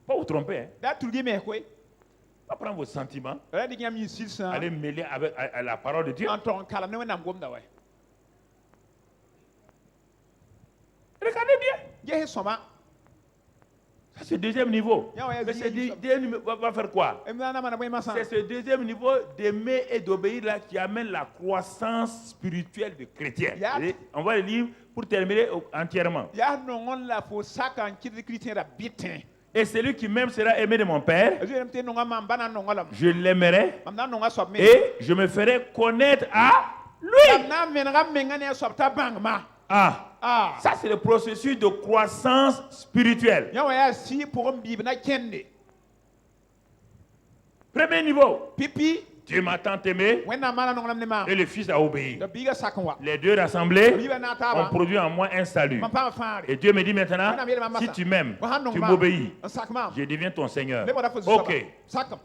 Pas vous tromper. Pas prendre vos sentiments. Allez mêler avec la parole de Dieu. Regardez bien. Ça, c'est le deuxième niveau. Mais ce deuxième niveau va faire quoi? C'est ce deuxième niveau d'aimer et d'obéir là qui amène la croissance spirituelle du chrétien. On va le lire pour terminer entièrement. Et celui qui m'aime sera aimé de mon Père. Je l'aimerai et je me ferai connaître à lui. Ça c'est le processus de croissance spirituelle. Premier niveau. Dieu m'a tant aimé et le Fils a obéi. Les deux rassemblés ont produit en moi un salut. Et Dieu me dit maintenant, si tu m'aimes, tu m'obéis, je deviens ton Seigneur. Ok.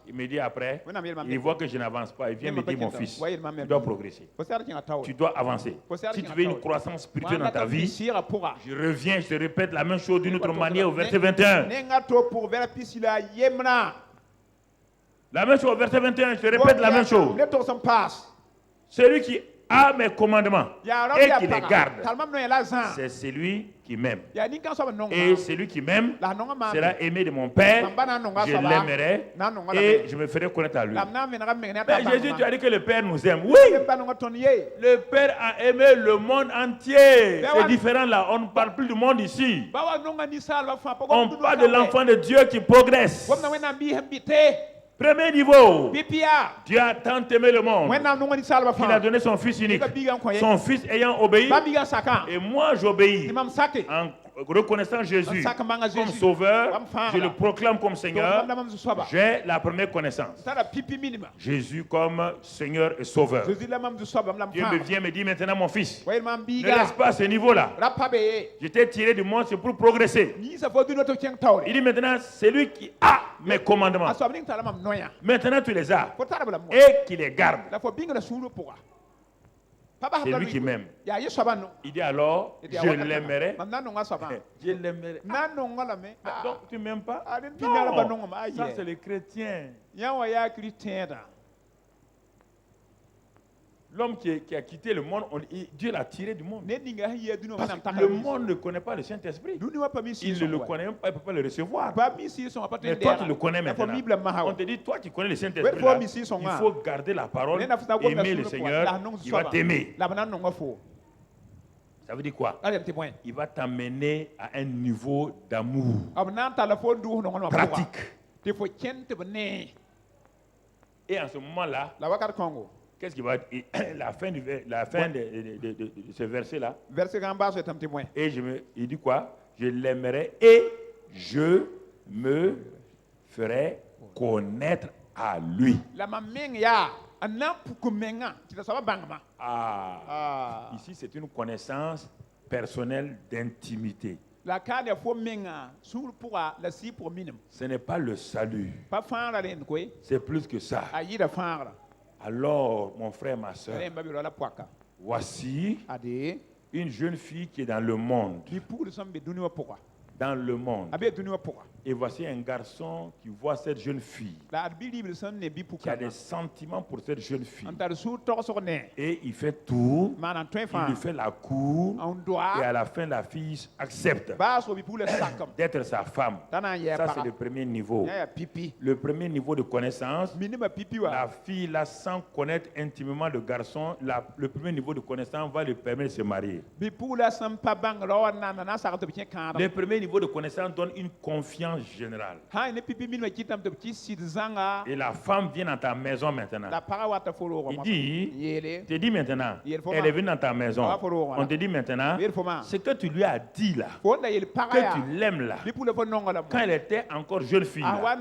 Il me dit après, il voit que je n'avance pas. Il vient me dire, mon fils, tu dois progresser. Tu dois avancer. Si tu veux une croissance spirituelle dans ta vie, je reviens, je te répète la même chose d'une autre manière au verset 21. La même chose, verset 21, je te répète la même chose. Celui qui a mes commandements et qui les garde, c'est celui qui m'aime. Et celui qui m'aime sera aimé de mon Père. Je l'aimerai et je me ferai connaître à lui. Mais Jésus, tu as dit que le Père nous aime. Oui, le Père a aimé le monde entier. C'est différent là, on ne parle plus du monde ici. On parle de l'enfant de Dieu qui progresse. Premier niveau, Dieu a tant aimé le monde qu'il a donné son Fils unique. Son Fils ayant obéi, et moi j'obéis reconnaissant Jésus comme sauveur, je le proclame comme Seigneur, j'ai la première connaissance. Jésus comme Seigneur et Sauveur. Dieu me vient me dire maintenant, mon fils, ne laisse pas ce niveau-là. Je t'ai tiré du monde, c'est pour progresser. Il dit maintenant, c'est lui qui a mes commandements. Maintenant tu les as et qui les garde. C'est lui qui m'aime. Il dit alors, je l'aimerai. Je l'aimerai. Donc tu ne m'aimes pas? Non, ça c'est les chrétiens. L'homme qui a quitté le monde, Dieu l'a tiré du monde. Parce que le monde ne connaît pas le Saint-Esprit. Il ne le connaît même pas, il ne peut pas le recevoir. Mais toi, tu le connais maintenant. On te dit, toi, tu connais le Saint-Esprit. Il faut garder la parole, aimer le Seigneur, il va t'aimer. Ça veut dire quoi? Il va t'amener à un niveau d'amour pratique. Et en ce moment-là, qu'est-ce qui va être la fin de ce verset-là? Et il dit quoi? Je l'aimerai et je me ferai connaître à lui. Ici, c'est une connaissance personnelle d'intimité. Ce n'est pas le salut. C'est plus que ça. Alors, mon frère, ma soeur, voici une jeune fille qui est dans le monde. Dans le monde. Et voici un garçon qui voit cette jeune fille, qui a des sentiments pour cette jeune fille. Et il fait tout, il lui fait la cour, et à la fin, la fille accepte d'être sa femme. Ça, c'est le premier niveau. Le premier niveau de connaissance, la fille, là, sans connaître intimement le garçon, le premier niveau de connaissance va lui permettre de se marier. Le premier niveau de connaissance donne une confiance générale. Et la femme vient dans ta maison maintenant. Il dit, te dit maintenant, elle est venue dans ta maison. On te dit maintenant, ce que tu lui as dit là, que tu l'aimes là, quand elle était encore jeune fille, là,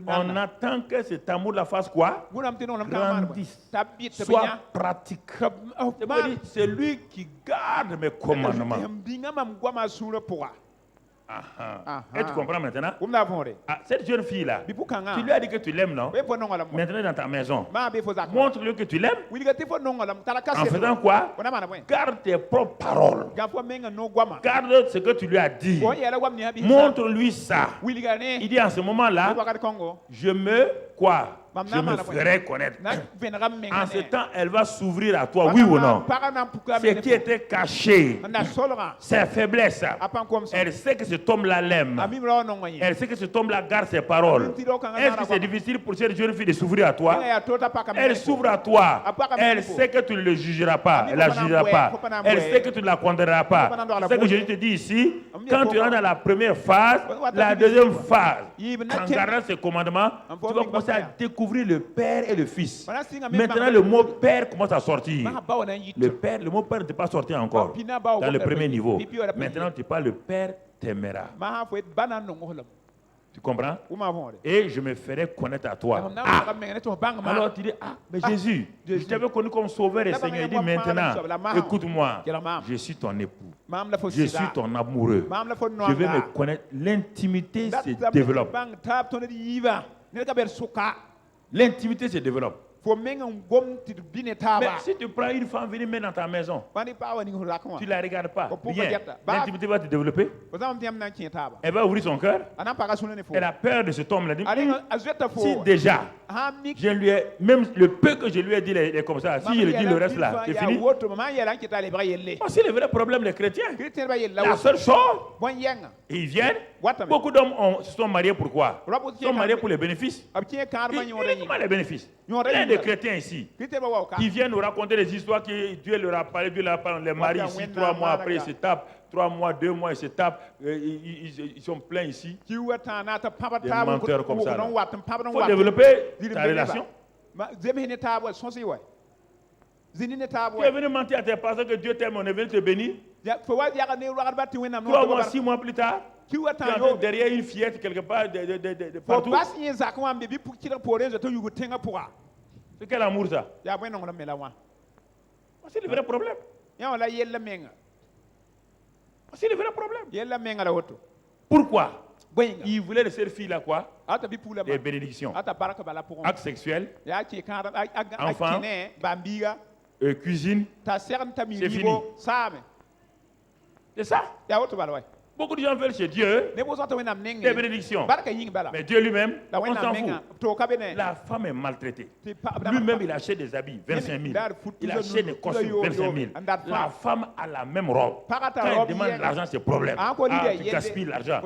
on attend que cet amour-là fasse quoi? Grandisse, soit pratique. C'est lui qui garde mes commandements. Et tu comprends maintenant? Cette jeune fille-là, tu lui as dit que tu l'aimes, non? Maintenant dans ta maison, montre-lui que tu l'aimes. En faisant quoi? Garde tes propres paroles. Garde ce que tu lui as dit. Montre-lui ça. Il dit en ce moment-là, je me quoi? Je me ferai connaître. En ce temps, elle va s'ouvrir à toi, oui ou non? Ce qui était caché, ses faiblesses, elle sait que cet homme-là l'aime. Elle sait que cet homme-là garde ses paroles. Est-ce que c'est difficile pour cette jeune fille de s'ouvrir à toi? Elle s'ouvre à toi. Elle sait que tu ne le jugeras pas. Elle ne la jugera pas. Elle sait que tu ne la condamneras pas. C'est ce que Jésus te dit ici. Quand tu rentres dans la première phase, la deuxième phase, en gardant ses commandements, tu vas commencer à découvrir le Père et le Fils. Maintenant, le mot Père commence à sortir. Le mot Père ne t'est pas sorti encore dans le premier niveau. Maintenant, tu parles, le Père t'aimera. Tu comprends? Et je me ferai connaître à toi. Alors tu dis, mais Jésus, je t'avais connu comme sauveur et Seigneur. Il dit maintenant, écoute-moi, je suis ton époux. Je suis ton amoureux. Je vais me connaître. L'intimité se développe. L'intimité se développe. Mais si tu prends une femme venir mettre dans ta maison, tu ne la regardes pas, bien, l'intimité va te développer. Elle va ouvrir son cœur. Elle a peur de cet homme-là. Si déjà, je lui ai, même le peu que je lui ai dit est comme ça, si je lui dis le reste là, c'est fini. C'est le vrai problème des chrétiens. La seule chose, ils viennent. Beaucoup d'hommes se sont mariés pour quoi? Ils sont mariés pour les bénéfices. Uniquement les bénéfices. Il y a des chrétiens ici qui viennent nous raconter des histoires que Dieu leur a parlé, Dieu leur a parlé. On les marie ici, 3 mois après ils se tapent, 3 mois, 2 mois ils se tapent, ils sont pleins ici. Des menteurs comme ça. Il faut développer ta relation. Tu es venu mentir à tes pasteurs que Dieu t'aime, on est venu te bénir. 3 mois, 6 mois plus tard, tu es derrière une fillette quelque part de partout. C'est quel amour ça? C'est le vrai problème. C'est le vrai problème. Pourquoi? Il voulait de cette fille-là quoi? Des bénédictions. Actes sexuels, enfants, cuisine, c'est fini. C'est ça. Beaucoup de gens veulent chez Dieu des bénédictions. Mais Dieu lui-même, on s'en fout. La femme est maltraitée. Lui-même, il achète des habits, 25 000. Il achète des costumes, 25 000. La femme a la même robe. Quand elle demande l'argent, c'est problème. Tu gaspilles l'argent.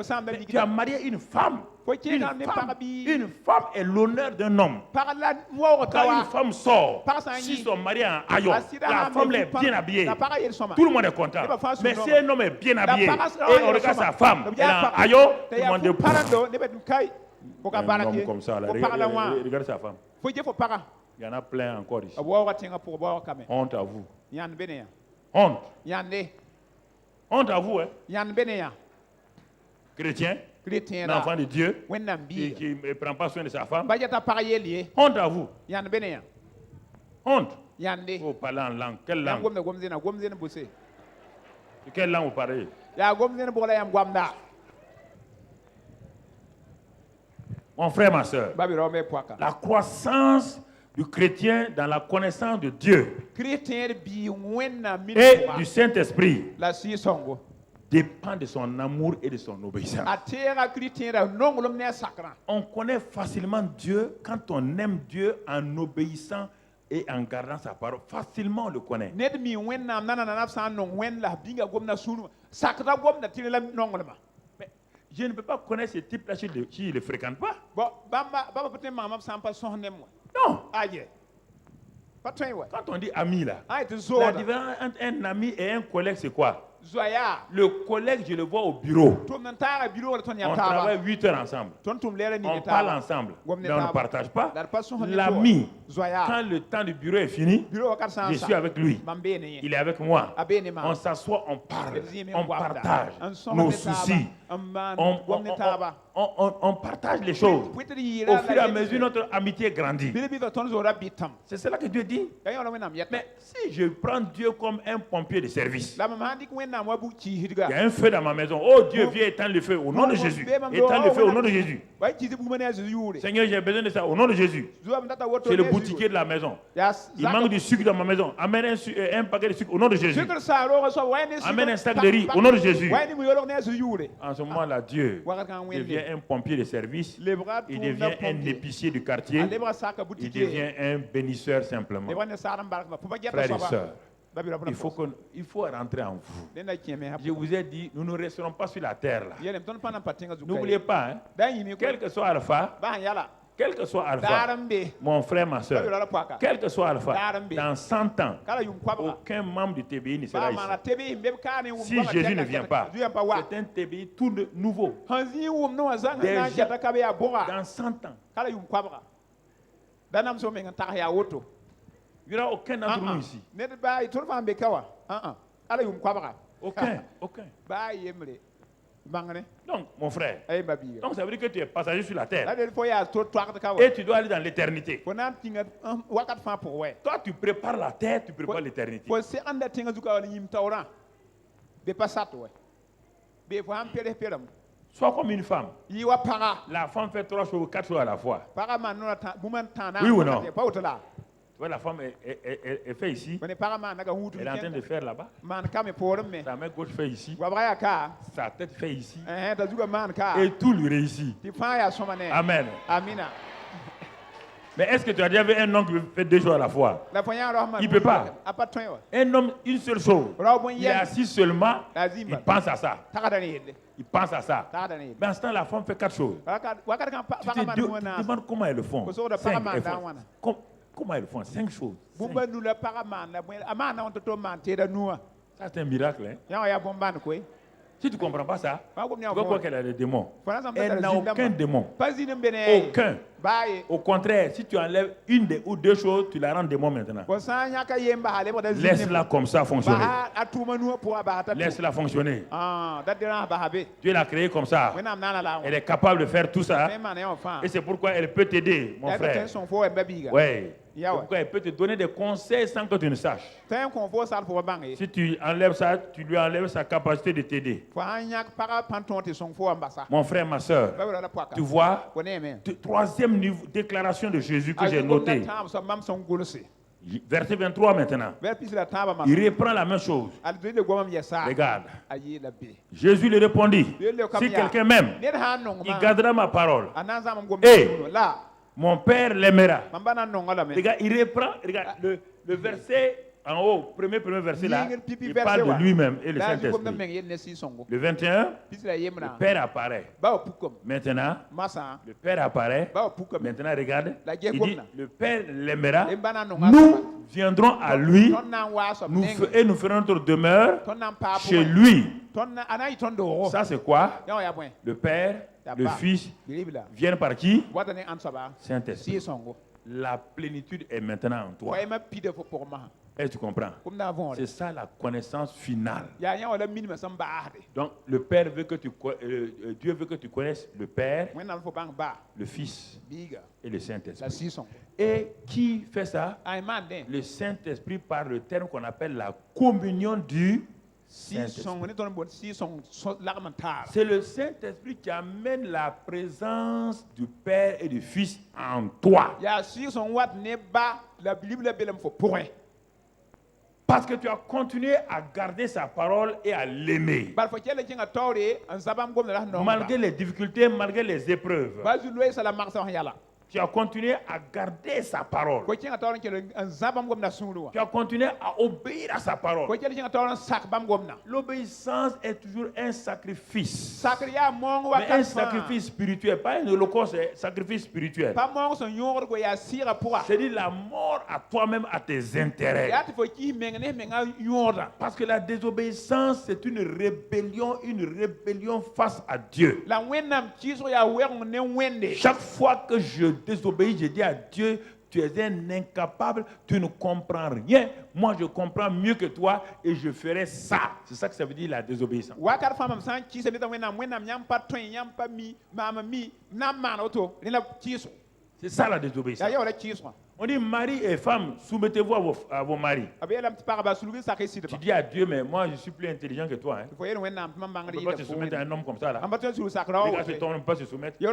Tu as marié une femme. Une femme est l'honneur d'un homme. Quand une femme sort, si son mari est en aïe, la femme est bien habillée. Tout le monde est content. Mais si un homme est bien habillé et on regarde sa femme, elle est en aïe, tout le monde est un homme comme ça, là. Regarde sa femme. Il y en a plein encore ici. Honte à vous. Honte. Honte à vous, hein. Chrétien. L'enfant de Dieu qui ne prend pas soin de sa femme. Honte à vous. Honte. Vous parlez en langue. Quelle langue? De quelle langue vous parlez? Mon frère, ma soeur, la croissance du chrétien dans la connaissance de Dieu et du Saint-Esprit dépend de son amour et de son obéissance. On connaît facilement Dieu quand on aime Dieu en obéissant et en gardant sa parole. Facilement on le connaît. Mais je ne peux pas connaître ce type-là si je ne le fréquente pas. Non. Quand on dit ami là, la différence entre un ami et un collègue, c'est quoi? Le collègue, je le vois au bureau. On travaille 8 heures ensemble. On parle ensemble, mais on ne partage pas. L'ami, quand le temps du bureau est fini, je suis avec lui. Il est avec moi. On s'assoit, on parle, on partage nos soucis. On partage les choses. Au fur et à mesure, notre amitié grandit. C'est cela que Dieu dit. Mais si je prends Dieu comme un pompier de service, il y a un feu dans ma maison. Oh Dieu, viens éteindre le feu au nom de Jésus. Éteindre le feu au nom de Jésus. Seigneur, j'ai besoin de ça au nom de Jésus. C'est le boutiquier de la maison. Il manque du sucre dans ma maison. Amène un paquet de sucre au nom de Jésus. Amène un sac de riz au nom de Jésus. En ce moment-là, Dieu devient un pompier de service. Il devient un épicier du quartier. Il devient un bénisseur simplement. Frères et sœurs, il faut rentrer en vous. Je vous ai dit, nous ne resterons pas sur la terre là. N'oubliez pas, quel que soit Alpha, quel que soit Alpha, mon frère, ma soeur, quel que soit Alpha, dans 100 ans, aucun membre du TBI ne sera ici. Si Jésus ne vient pas, c'est un TBI tout nouveau. Déjà, dans 100 ans. Il n'y aura aucun d'entre nous ici. Aucun. Donc, mon frère, donc ça veut dire que tu es passager sur la terre. Et tu dois aller dans l'éternité. Toi, tu prépares la terre, tu prépares l'éternité. Sois comme une femme. La femme fait 3 choses, 4 choses à la fois. Oui ou non? Tu vois, la femme elle fait ici. Elle est en train de faire là-bas. Sa main gauche fait ici. Sa tête fait ici. Et tout lui réussit. Amen. Mais est-ce que tu as déjà vu un homme qui fait 2 choses à la fois? Il ne peut pas. Un homme, une seule chose. Il est assis seulement, il pense à ça. Il pense à ça. Mais en ce temps, la femme fait 4 choses. Tu te demandes comment elles le font. 5 Comment elles font? 5 choses. Ça, c'est un miracle. Si tu ne comprends pas ça, tu vas croire qu'elle a des démons. Elle n'a aucun démon. Aucun. Au contraire, si tu enlèves une ou deux choses, tu la rends démon maintenant. Laisse-la comme ça fonctionner. Laisse-la fonctionner. Dieu l'a créée comme ça. Elle est capable de faire tout ça. Et c'est pourquoi elle peut t'aider, mon frère. Oui. Pourquoi elle peut te donner des conseils sans que tu ne saches. Si tu enlèves ça, tu lui enlèves sa capacité de t'aider. Mon frère, ma soeur, tu vois, troisième déclaration de Jésus que j'ai notée. Verset 23 maintenant. Il reprend la même chose. Regarde. Jésus lui répondit, si quelqu'un m'aime, il gardera ma parole. Et mon Père l'aimera. Regarde, il reprend, regarde, le verset en haut, premier verset là, il parle de lui-même et le Saint-Esprit. Le 21, le Père apparaît. Maintenant, le Père apparaît. Maintenant, regarde, il dit, le Père l'aimera. Nous viendrons à lui et nous ferons notre demeure chez lui. Ça, c'est quoi? Le Père, le Fils viennent par qui? Saint-Esprit. La plénitude est maintenant en toi. Est-ce que tu comprends? C'est ça la connaissance finale. Donc le Père veut que Dieu veut que tu connaisses le Père, le Fils et le Saint-Esprit. Et qui fait ça? Le Saint-Esprit par le terme qu'on appelle la communion du Saint-Esprit. C'est le Saint-Esprit qui amène la présence du Père et du Fils en toi. Parce que tu as continué à garder sa parole et à l'aimer. Malgré les difficultés, malgré les épreuves. Tu as continué à garder sa parole. Tu as continué à obéir à sa parole. L'obéissance est toujours un sacrifice. Mais un sacrifice spirituel, pas un holocauste, c'est un sacrifice spirituel. C'est-à-dire la mort à toi-même, à tes intérêts. Parce que la désobéissance, c'est une rébellion face à Dieu. Chaque fois que je désobéis, je dis à Dieu, tu es un incapable, tu ne comprends rien. Moi, je comprends mieux que toi et je ferai ça. C'est ça que ça veut dire la désobéissance. C'est ça la désobéissance. On dit mari et femme, soumettez-vous à vos maris. Tu dis à Dieu, mais moi je suis plus intelligent que toi. On ne peut pas se soumettre à un homme comme ça. Là. Les gars, cet homme ne peut pas se soumettre. Dieu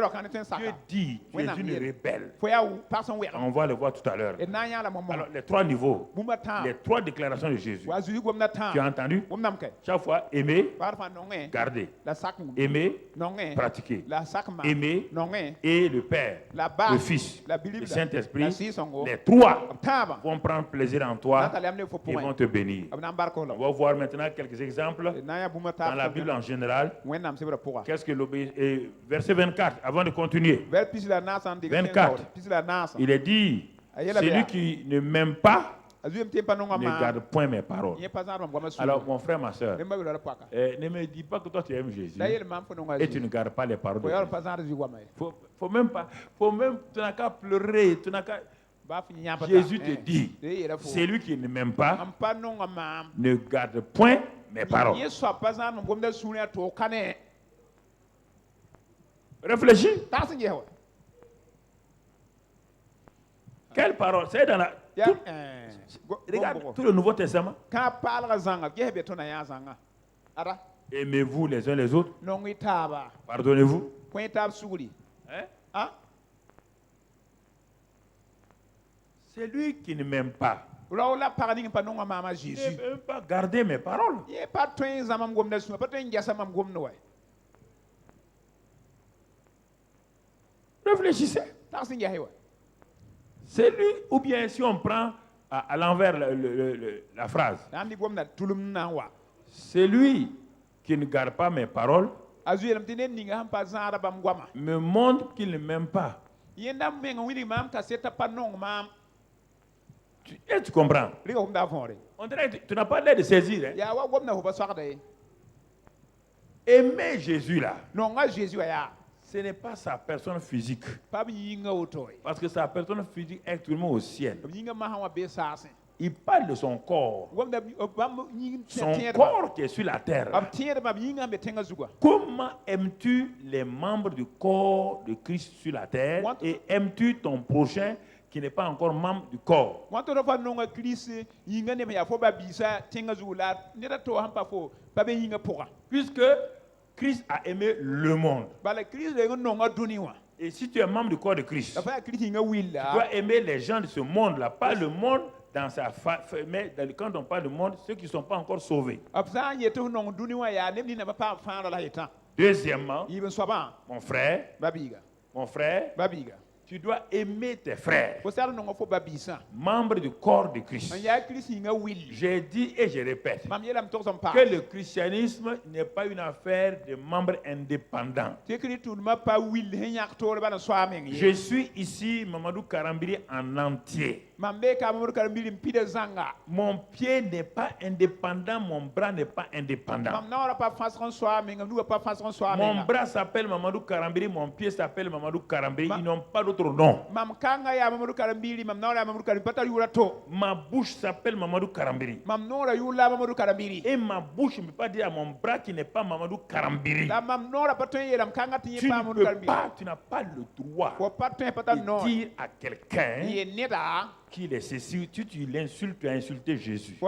dit, tu es une rebelle. On va le voir tout à l'heure. Alors, les trois niveaux, les trois déclarations de Jésus. Tu as entendu? Chaque fois, aimer, garder. Aimer, pratiquer. Aimer et le Père, le Fils, le Saint-Esprit. Les trois vont prendre plaisir en toi et vont te bénir. On va voir maintenant quelques exemples dans la Bible en général. Qu'est-ce que l'obéissance? Verset 24, avant de continuer. 24, il est dit, celui qui ne m'aime pas ne garde point mes paroles. Alors, mon frère, ma soeur, ne me dis pas que toi tu aimes Jésus et tu ne gardes pas les paroles de Jésus. Faut même pas, tu n'as qu'à pleurer, tu n'as qu'à... Jésus te dit, celui qui ne m'aime pas ne garde point mes paroles. Réfléchis. Quelle parole? C'est dans la... Regarde tout le Nouveau Testament. Aimez-vous les uns les autres. Pardonnez-vous. Hein? C'est lui qui ne m'aime pas. Il ne peut pas garder mes paroles. Réfléchissez. C'est lui, ou bien si on prend à l'envers la phrase. C'est lui qui ne garde pas mes paroles me montre qu'il ne m'aime pas. Tu comprends? On dirait que tu n'as pas l'air de saisir. Hein? Aimer Jésus là. ce n'est pas sa personne physique. Parce que sa personne physique est actuellement au ciel. Il parle de son corps. Son corps qui est sur la terre. Comment aimes-tu les membres du corps de Christ sur la terre et aimes-tu ton prochain qui n'est pas encore membre du corps? Puisque Christ a aimé le monde. Et si tu es membre du corps de Christ, tu dois aimer les gens de ce monde-là, pas le monde dans sa mais quand on parle du monde, ceux qui ne sont pas encore sauvés. Deuxièmement, mon frère, tu dois aimer tes frères, membres du corps de Christ. J'ai dit et je répète que le christianisme n'est pas une affaire de membres indépendants. Je suis ici, Mamadou Karambiri, en entier. Mon pied n'est pas indépendant, mon bras n'est pas indépendant. Mon bras s'appelle Mamadou Karambiri, mon pied s'appelle Mamadou Karambiri, ils n'ont pas d'autre nom. Ma bouche s'appelle Mamadou Karambiri. Et ma bouche ne peut pas dire à mon bras qui n'est pas Mamadou Karambiri. Tu n'as pas le droit de dire à quelqu'un qu'il est ceci, tu l'insultes, tu as insulté Jésus.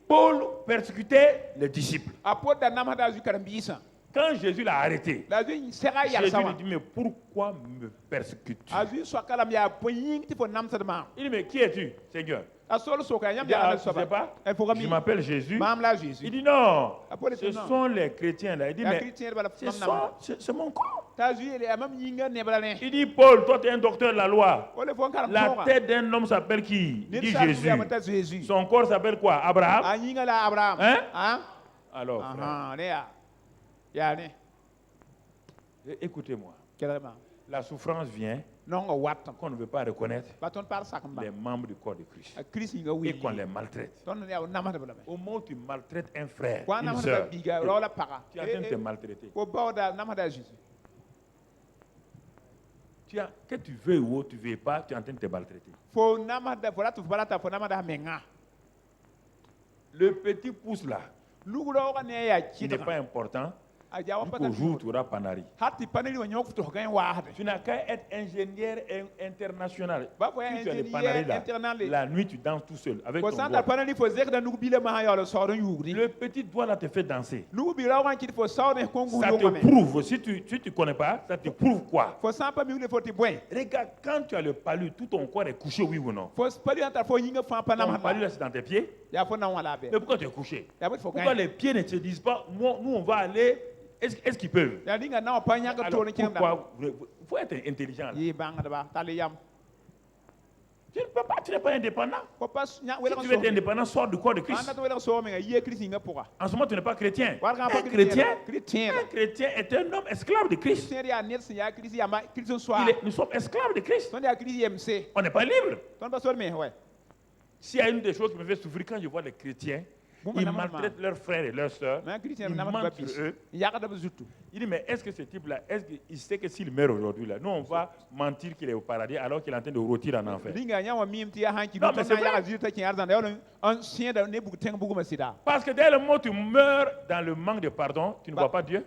Paul persécutait les disciples. Quand Jésus l'a arrêté, Jésus lui dit, mais pourquoi me persécutes-tu? Il dit, mais qui es-tu, Seigneur? Il dit, je ne sais pas, je m'appelle Jésus. Il dit, non, ce sont les chrétiens là. Il dit, mais c'est mon corps. Il dit, Paul, toi tu es un docteur de la loi. La tête d'un homme s'appelle qui? Il dit Jésus. Son corps s'appelle quoi? Abraham? Hein? Alors, écoutez-moi. La souffrance vient qu'on ne veut pas reconnaître les membres du corps de Christ et qu'on les maltraite. Au moment où tu maltraites un frère, une soeur, tu es en train de te maltraiter. Que tu veux ou tu ne veux pas, tu es en train de te maltraiter. Le petit pouce là, qui n'est pas important. Jusqu'au jour tu auras Panari. Tu n'as qu'à être ingénieur international. Si tu as le Panari là, la nuit tu danses tout seul avec ton doigt. Le petit doigt là te fait danser. Ça te prouve, si tu ne connais pas, ça te prouve quoi? Regarde, quand tu as le palu, tout ton corps est couché, oui ou non? Ton palu là c'est dans tes pieds. Mais pourquoi tu es couché? Pourquoi les pieds ne te disent pas, nous on va aller? Est-ce qu'ils peuvent? Alors, pourquoi? Il faut être intelligent. Tu ne peux pas, tu n'es pas indépendant. Si tu veux être indépendant, sors du corps de Christ. En ce moment, tu n'es pas chrétien. Un chrétien est un homme esclave de Christ. Nous sommes esclaves de Christ. On n'est pas libre. S'il y a une des choses qui me fait souffrir quand je vois les chrétiens, ils maltraitent leurs frères et leurs sœurs. Ils mentent sur eux. Il dit, mais est-ce que ce type-là, est-ce qu'il sait que s'il meurt aujourd'hui, là, nous on va mentir qu'il est au paradis alors qu'il est en train de rôtir en enfer? Non, mais c'est vrai. Parce que dès le moment où tu meurs dans le manque de pardon, tu ne vois pas Dieu.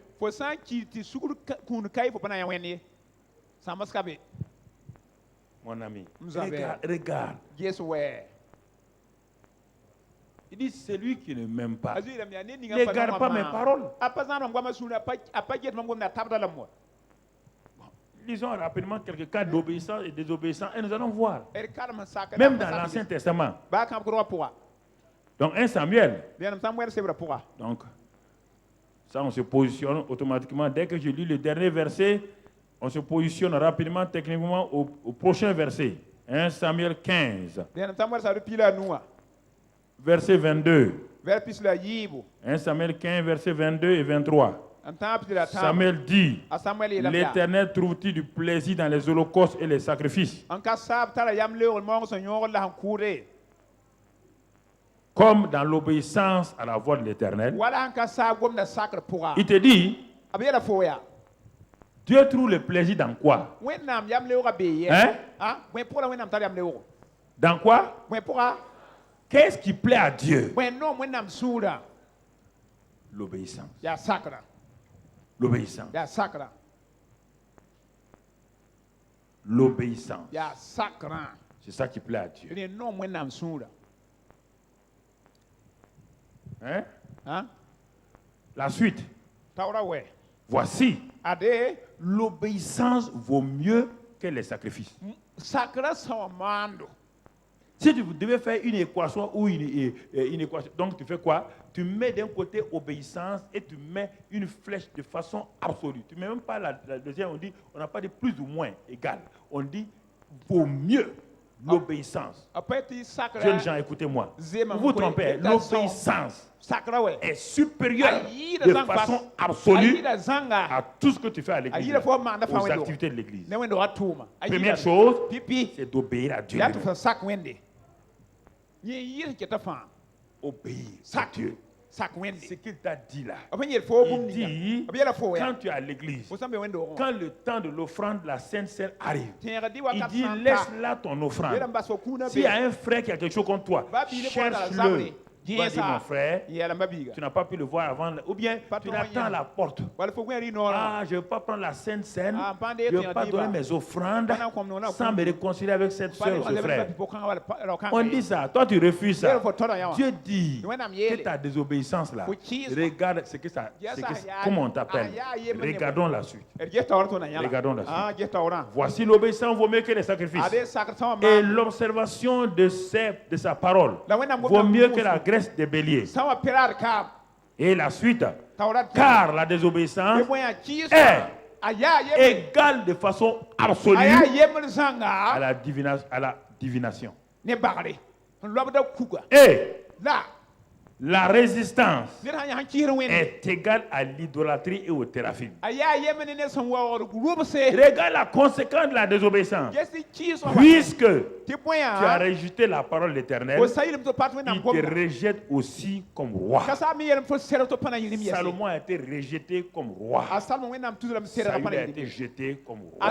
Mon ami, regarde. Il dit, celui qui ne m'aime pas ne garde pas mes paroles. Lisons rapidement quelques cas d'obéissance et désobéissance et nous allons voir. Même dans l'Ancien Testament. Donc 1 Samuel. Donc, ça on se positionne automatiquement. Dès que je lis le dernier verset, on se positionne rapidement, techniquement, au prochain verset. 1 Samuel 15. Verset 22. 1 Samuel 15, verset 22 et 23. Samuel dit, l'Éternel trouve-t-il du plaisir dans les holocaustes et les sacrifices? Comme dans l'obéissance à la voix de l'Éternel. Il te dit, Dieu trouve le plaisir dans quoi? Hein? Dans quoi? Qu'est-ce qui plaît à Dieu? L'obéissance. L'obéissance. L'obéissance. C'est ça qui plaît à Dieu. Hein? La suite. Voici. L'obéissance vaut mieux que les sacrifices. Si tu devais faire une équation ou une équation, donc tu fais quoi? Tu mets d'un côté obéissance et tu mets une flèche de façon absolue. Tu ne mets même pas la deuxième, on dit, on n'a pas de plus ou moins égal. On dit, vaut mieux l'obéissance. Jeunes gens, écoutez-moi. Vous vous trompez, l'obéissance est supérieure de façon absolue à tout ce que tu fais à l'église, aux activités de l'église. Première chose, c'est d'obéir à Dieu. Obéir à Dieu. Ce qu'il t'a dit là. Il dit, quand tu es à l'église, quand le temps de l'offrande, la Sainte Seine arrive, il dit, laisse là ton offrande. S'il y a un frère qui a quelque chose contre toi, cherche-le. Vas-y mon frère, tu n'as pas pu le voir avant, ou bien tu l'attends à la porte. Ah, je ne veux pas prendre la Sainte Seine, je ne veux pas donner mes offrandes sans me réconcilier avec cette soeur ou ce frère. On dit ça, toi tu refuses ça. Dieu dit que ta désobéissance là, regarde comment on t'appelle. Regardons la suite. Regardons la suite. Voici l'obéissance vaut mieux que les sacrifices. Et l'observation de sa parole vaut mieux que la graisse des béliers. Et la suite, car la désobéissance est égale de façon absolue à la divination. Et la résistance est égale à l'idolâtrie et au téraphim. Regarde la conséquence de la désobéissance. Puisque tu as rejeté la parole de l'Éternel, il te rejette aussi comme roi. Salomon a été rejeté comme roi. Saül a été jeté comme roi.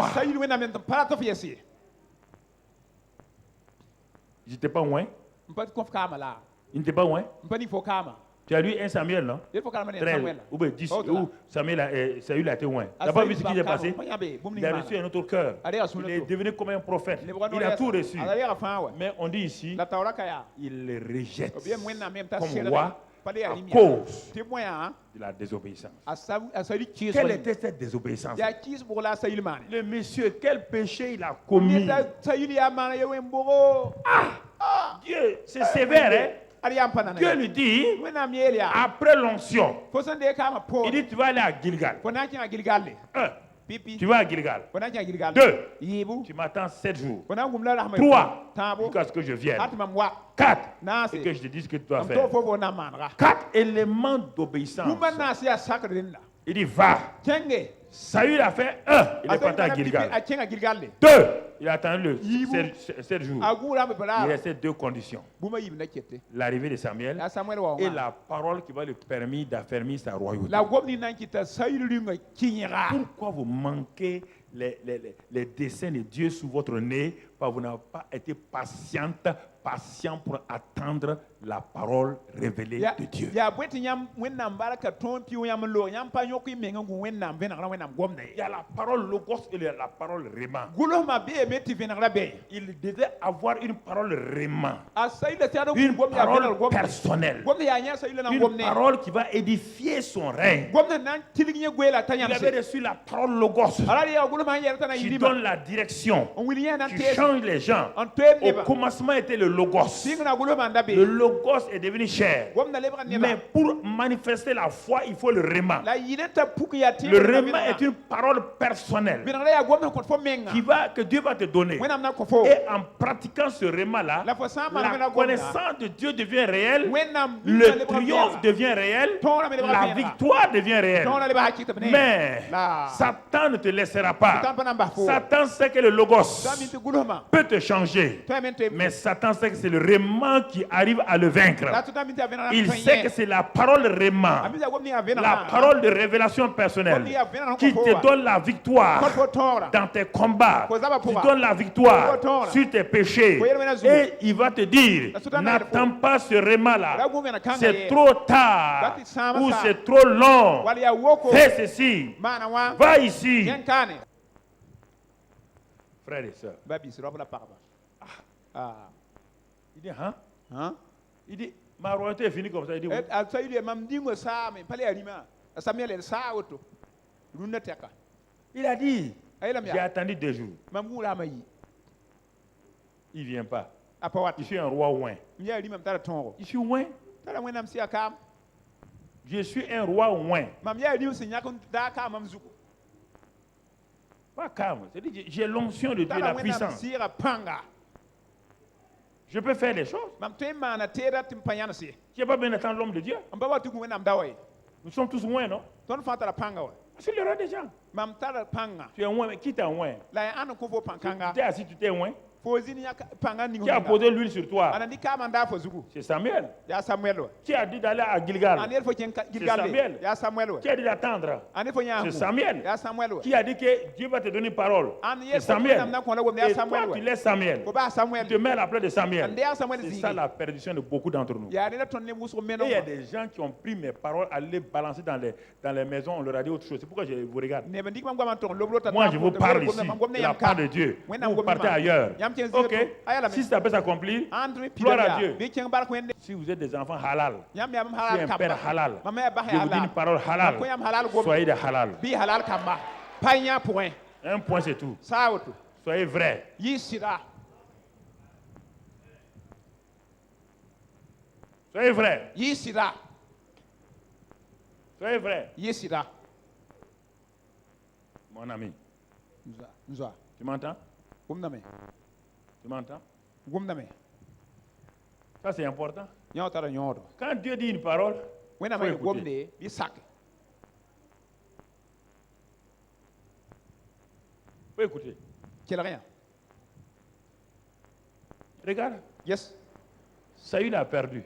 Il n'était pas loin. Il n'était pas loin. Tu as lu 1 Samuel, non? 13 ou 10, où Saül a été loin. Tu n'as pas vu ce qui s'est passé? Il a reçu un autre cœur. Il est devenu comme un prophète. Il a tout reçu. Mais on dit ici, il le rejette comme roi à cause de la désobéissance. Quelle était cette désobéissance? Le monsieur, quel péché il a commis? Dieu, c'est sévère, hein? Dieu lui dit, après l'onction, il dit tu vas aller à Gilgal. Tu vas à Gilgal. 2, tu m'attends 7 jours. 3, jusqu'à ce que je vienne. 4, et que je te dise ce que tu dois faire. 4 éléments d'obéissance. Il dit va. Saül a fait 1, il est parti à Gilgal. 2, il a attendu 7 jours. Il restait 2 conditions. L'arrivée de Samuel et la parole qui va lui permettre d'affermir sa royauté. Pourquoi vous manquez les desseins de Dieu sous votre nez? Parce que vous n'avez pas été patient pour attendre la parole révélée de Dieu. Il y a la parole logos et la parole réma. Il devait avoir une parole réma, une parole personnelle, une parole qui va édifier son règne. Il avait reçu la parole logos qui donne la direction, qui change les gens. Au commencement était le logos. Le logos est devenu chair. Mais pour manifester la foi, il faut le réma. Le réma est une parole personnelle que Dieu va te donner. Et en pratiquant ce réma-là, la connaissance de Dieu devient réelle, le triomphe devient réel, la victoire devient réelle. Mais Satan ne te laissera pas. Satan sait que le logos peut te changer. Mais Satan sait que c'est le réma qui arrive à le vaincre. Il sait que c'est la parole réma, la parole de révélation personnelle, qui te donne la victoire dans tes combats, qui te donne la victoire sur tes péchés. Et il va te dire, n'attends pas ce réma-là. C'est trop tard ou c'est trop long. Fais ceci. Va ici. Frères et sœurs. Il dit, hein? Il dit, ma royauté est finie comme ça. Il dit, oui. Il a dit, j'ai attendu 2 jours. Il ne vient pas. Je suis un roi ouin. Je suis ouin. Je suis un roi ouin. Pas calme. C'est-à-dire, j'ai l'onction de Dieu, la puissance. Je peux faire les choses. Tu n'as pas besoin d'attendre l'homme de Dieu. Nous sommes tous ouins, non? C'est le roi des gens. Tu es ouin, mais qui t'a ouin? Tu es assis, tu t'es ouin. Qui a posé l'huile sur toi? C'est Samuel. Qui a dit d'aller à Gilgal? C'est Samuel. Qui a dit d'attendre? C'est Samuel. Qui a dit que Dieu va te donner une parole? C'est Samuel. Et toi, tu laisses Samuel. Tu te mets à la place de Samuel. C'est ça la perdition de beaucoup d'entre nous. Et il y a des gens qui ont pris mes paroles à les balancer dans les maisons. On leur a dit autre chose. C'est pourquoi je vous regarde. Moi, je vous parle ici de la part de Dieu. Vous partez ailleurs. Ok, si ça peut s'accomplir, gloire à Dieu. Si vous êtes des enfants halal, si un père halal, je vous dis une parole halal, soyez des halal. Un point c'est tout. Soyez vrai. Soyez vrai. Soyez vrai. Mon ami. Tu m'entends? Tu m'entends? Ça c'est important. Quand Dieu dit une parole, faut écouter. Faut écouter. Regarde. Yes. Saül a perdu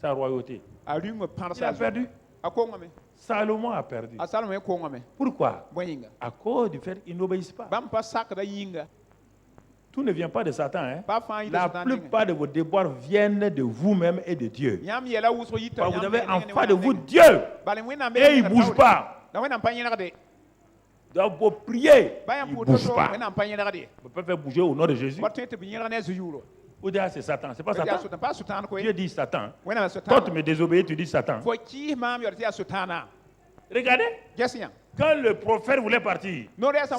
sa royauté. Il a perdu. Salomon a perdu. Pourquoi? À cause du fait qu'ils n'obéissent pas. Tout ne vient pas de Satan. Hein? La plupart de vos déboires viennent de vous-même et de Dieu. Vous avez en face de vous Dieu. Et il ne bouge pas. Donc vous priez, il ne bouge pas. Vous pouvez faire bouger au nom de Jésus. Ou dire c'est Satan. C'est pas Satan. Dieu dit Satan. Toi tu me désobéis, tu dis Satan. Regardez. Quand le prophète voulait partir,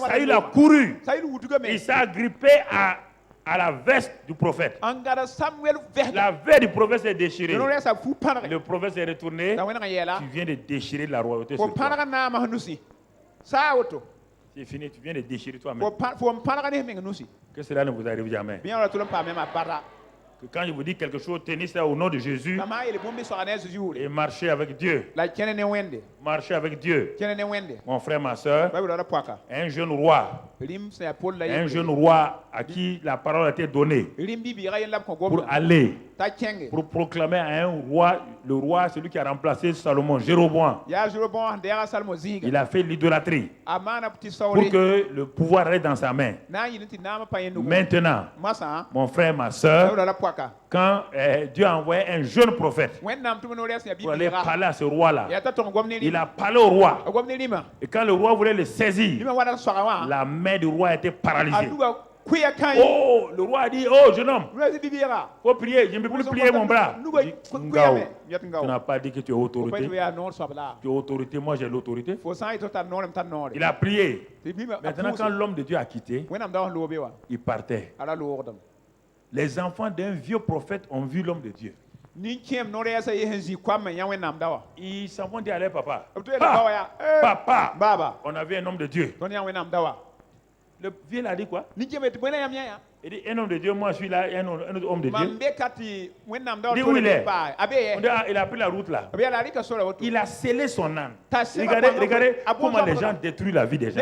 Saül a couru. Il s'est agrippé à la veste du prophète. La veste du prophète s'est déchirée. Le prophète s'est retourné. Tu viens de déchirer la royauté sur toi. C'est fini, tu viens de déchirer toi-même. Que cela ne vous arrive jamais. Que quand je vous dis quelque chose, tenez ça au nom de Jésus et marchez avec Dieu. Marchez avec Dieu. Mon frère, ma soeur, un jeune roi à qui la parole a été donnée pour aller, pour proclamer à un roi, le roi, celui qui a remplacé Salomon, Jéroboam. Il a fait l'idolâtrie pour que le pouvoir reste dans sa main. Maintenant, mon frère, ma soeur, quand Dieu a envoyé un jeune prophète pour aller parler à ce roi-là, il a parlé au roi. Et quand le roi voulait le saisir, la main du roi était paralysée. Oh, le roi a dit, oh jeune homme, faut prier, je ne peux plus plier mon bras. Tu n'as pas dit que tu es autorité. Tu es autorité, moi j'ai l'autorité. Il a prié. Maintenant quand l'homme de Dieu a quitté, il partait. Les enfants d'un vieux prophète ont vu l'homme de Dieu. Ils s'en vont dire à leur papa, papa, on a vu un homme de Dieu. Le vieux l'a dit quoi? Il dit un homme de Dieu, moi je suis là, un autre homme de Dieu. Il dit où il est? Il a pris la route là. Il a scellé son âme. Regardez comment les gens détruisent la vie des gens.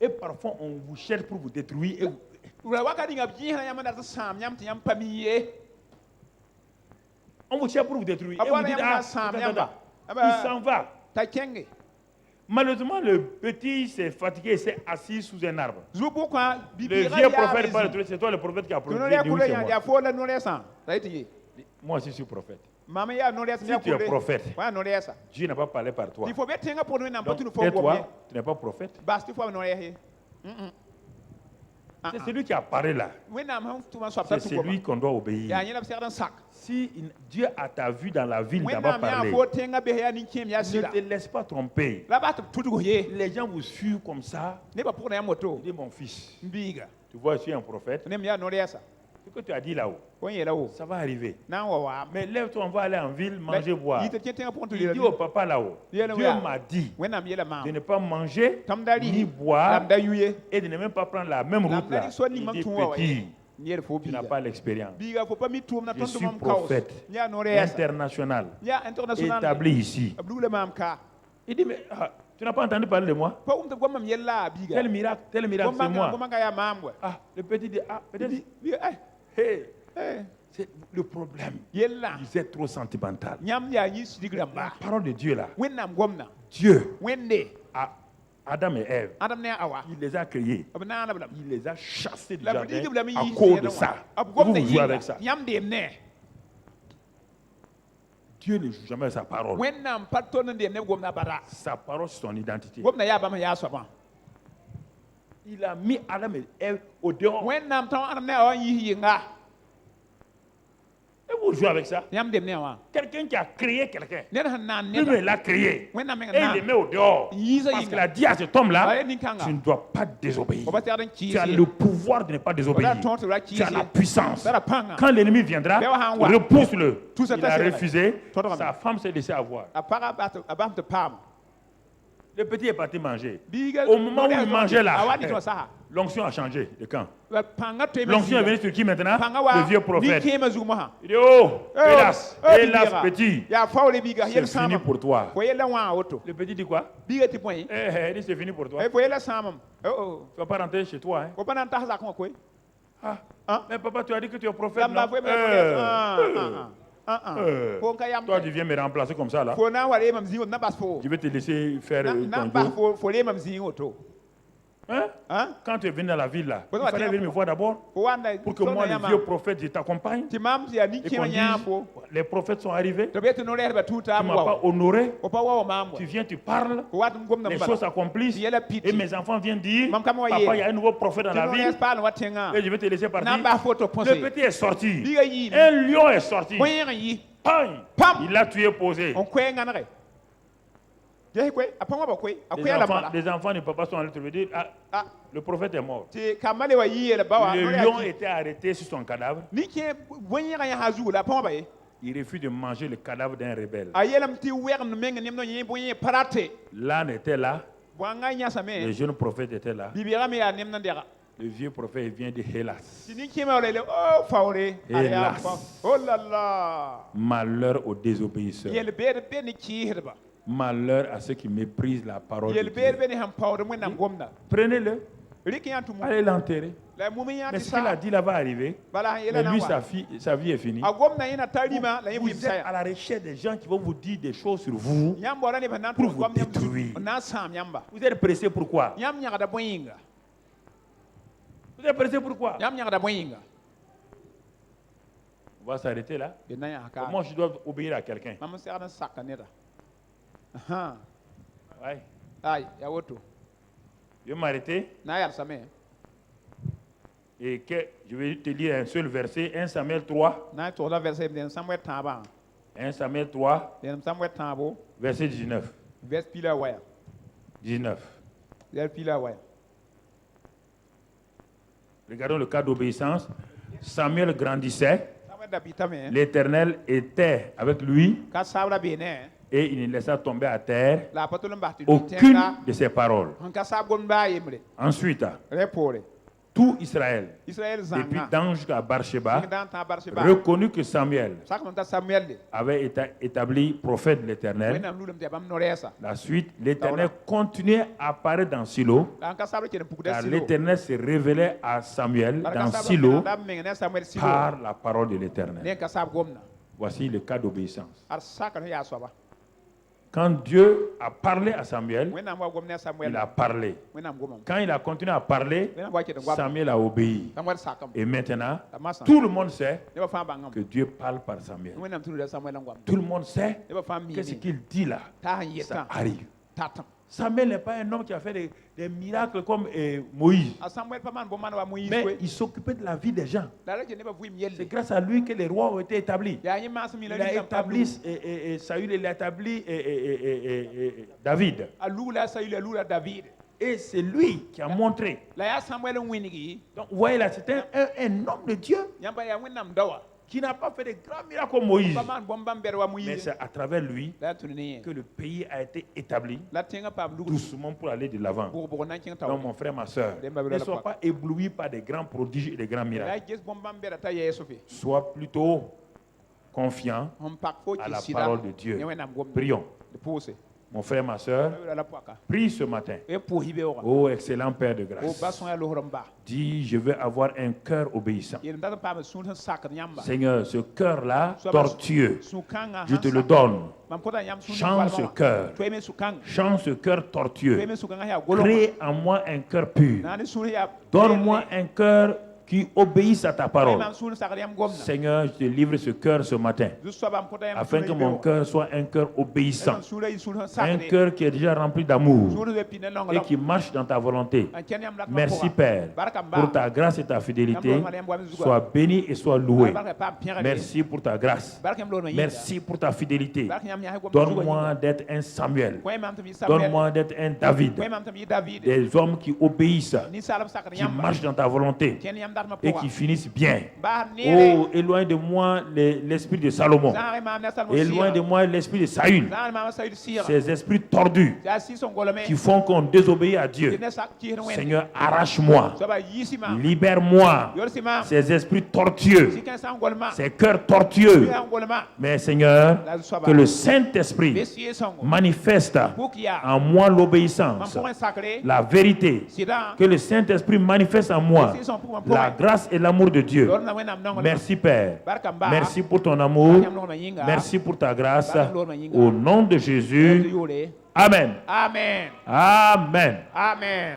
Et parfois on vous cherche pour vous détruire On vous tient pour vous détruire. Et vous dites, il s'en va. Malheureusement, le petit s'est fatigué et s'est assis sous un arbre. Le vieux prophète parle de c'est toi le prophète qui a produit. Moi aussi, je suis prophète. Si tu es prophète, Dieu n'a pas parlé par toi. Donc, tais-toi, tu n'es pas prophète. C'est celui qui a parlé là. C'est celui qu'on doit obéir. Si Dieu a ta vue dans la ville, n'a pas parlé, ne te laisse pas tromper. Les gens vous suivent comme ça. Dis mon fils, tu vois, je suis un prophète. Ce que tu as dit là-haut, ça va arriver. Mais lève-toi, on va aller en ville, manger, boire. Il dit au papa là-haut, Dieu m'a dit de ne pas manger, ni boire, et de ne même pas prendre la même route là. Il dit, petit, tu n'as pas l'expérience. Je suis prophète international, établi ici. Il dit, mais tu n'as pas entendu parler de moi? Tel miracle, c'est moi. Le petit dit, peut-être. C'est le problème. Vous êtes trop sentimental. La parole de Dieu là. Dieu, Adam et Ève, il les a créés. Il les a chassés du jardin à cause de ça. Vous jouez avec ça. Dieu ne joue jamais sa parole. Sa parole, c'est son identité. Il a mis Adam et Ève au dehors. Et vous jouez avec ça. Quelqu'un qui a créé quelqu'un. Lui, il l'a créé. Et il le met au dehors. Parce qu'il a dit à cet homme-là, tu ne dois pas désobéir. Tu as le pouvoir de ne pas désobéir. Tu as la puissance. Quand l'ennemi viendra, repousse-le. Il a refusé. Sa femme s'est laissée avoir. Le petit est parti manger. Au moment où il mangeait là, l'onction a changé de camp. L'onction est venue sur qui maintenant? Le vieux prophète. Il dit, oh, hélas, petit, c'est fini pour toi. Le petit dit quoi? Il dit, c'est fini pour toi. Tu ne vas pas rentrer chez toi. Mais papa, tu as dit que tu es prophète. Toi, tu viens me remplacer comme ça là. Je vais te laisser faire ton job. Quand tu es venu dans la ville là, il fallait venir me voir d'abord pour que moi, le vieux prophète, je t'accompagne. Et qu'on dise, les prophètes sont arrivés. Tu ne m'as pas honoré. Tu viens, tu parles. Les choses s'accomplissent. Et mes enfants viennent dire, papa, il y a un nouveau prophète dans la ville. Et je vais te laisser partir. Le petit est sorti. Un lion est sorti. Il l'a tué posé. Les enfants du papa sont allés te dire, le prophète est mort. Le lion était arrêté sur son cadavre. Il refuse de manger le cadavre d'un rebelle. L'âne était là. Le jeune prophète était là. Le vieux prophète vient de hélas. Hélas. Malheur aux désobéisseurs. Malheur à ceux qui méprisent la parole de Dieu. Prenez-le. Allez l'enterrer. Mais ce qu'il a dit là va arriver. Mais lui, sa vie est finie. Vous êtes à la recherche des gens qui vont vous dire des choses sur vous pour vous détruire. Vous êtes pressé pourquoi? Vous êtes pressé pourquoi? On va s'arrêter là. Comment je dois obéir à quelqu'un? Ouais. Je vais m'arrêter. Et que je vais te lire un seul verset, 1 Samuel 3. 1 Samuel 3, verset 19. 19. Regardons le cas d'obéissance. Samuel grandissait. L'Éternel était avec lui. Et il ne laissa tomber à terre aucune de ses paroles. Ensuite, tout Israël, depuis Dan jusqu'à Barsheba, reconnu que Samuel avait été établi prophète de l'Éternel. La suite, l'Éternel continuait à apparaître dans Silo, car l'Éternel se révélait à Samuel dans Silo par la parole de l'Éternel. Voici le cas d'obéissance. Quand Dieu a parlé à Samuel, il a parlé. Quand il a continué à parler, Samuel a obéi. Et maintenant, tout le monde sait que Dieu parle par Samuel. Tout le monde sait que ce qu'il dit là, ça arrive. Samuel n'est pas un homme qui a fait des miracles comme Moïse. Mais il s'occupait de la vie des gens. C'est grâce à lui que les rois ont été établis. Il a établi Saül, il a établi David. Et c'est lui qui a montré. Donc vous voyez là, c'est un homme de Dieu qui n'a pas fait de grands miracles comme Moïse. Mais c'est à travers lui que le pays a été établi doucement pour aller de l'avant. Donc mon frère, ma soeur, ne sois pas ébloui par des grands prodiges et des grands miracles. Sois plutôt confiant à la parole de Dieu. Prions. Mon frère, ma soeur, prie ce matin. Oh, excellent Père de grâce. Dis, je veux avoir un cœur obéissant. Seigneur, ce cœur-là, tortueux, je te le donne. Change ce cœur. Change ce cœur tortueux. Crée en moi un cœur pur. Donne-moi un cœur qui obéissent à ta parole. Seigneur, je te livre ce cœur ce matin, afin que mon cœur soit un cœur obéissant, un cœur qui est déjà rempli d'amour et qui marche dans ta volonté. Merci Père, pour ta grâce et ta fidélité. Sois béni et sois loué. Merci pour ta grâce. Merci pour ta fidélité. Donne-moi d'être un Samuel. Donne-moi d'être un David. Des hommes qui obéissent, qui marchent dans ta volonté et qui finissent bien. Oh, éloigne de moi l'esprit de Salomon. Éloigne de moi l'esprit de Saül. Ces esprits tordus qui font qu'on désobéit à Dieu. Seigneur, arrache-moi. Libère-moi. Ces esprits tortueux. Ces cœurs tortueux. Mais Seigneur, que le Saint-Esprit manifeste en moi l'obéissance, la vérité. Que le Saint-Esprit manifeste en moi la grâce et l'amour de Dieu. Merci Père. Merci pour ton amour. Merci pour ta grâce. Au nom de Jésus. Amen. Amen. Amen. Amen.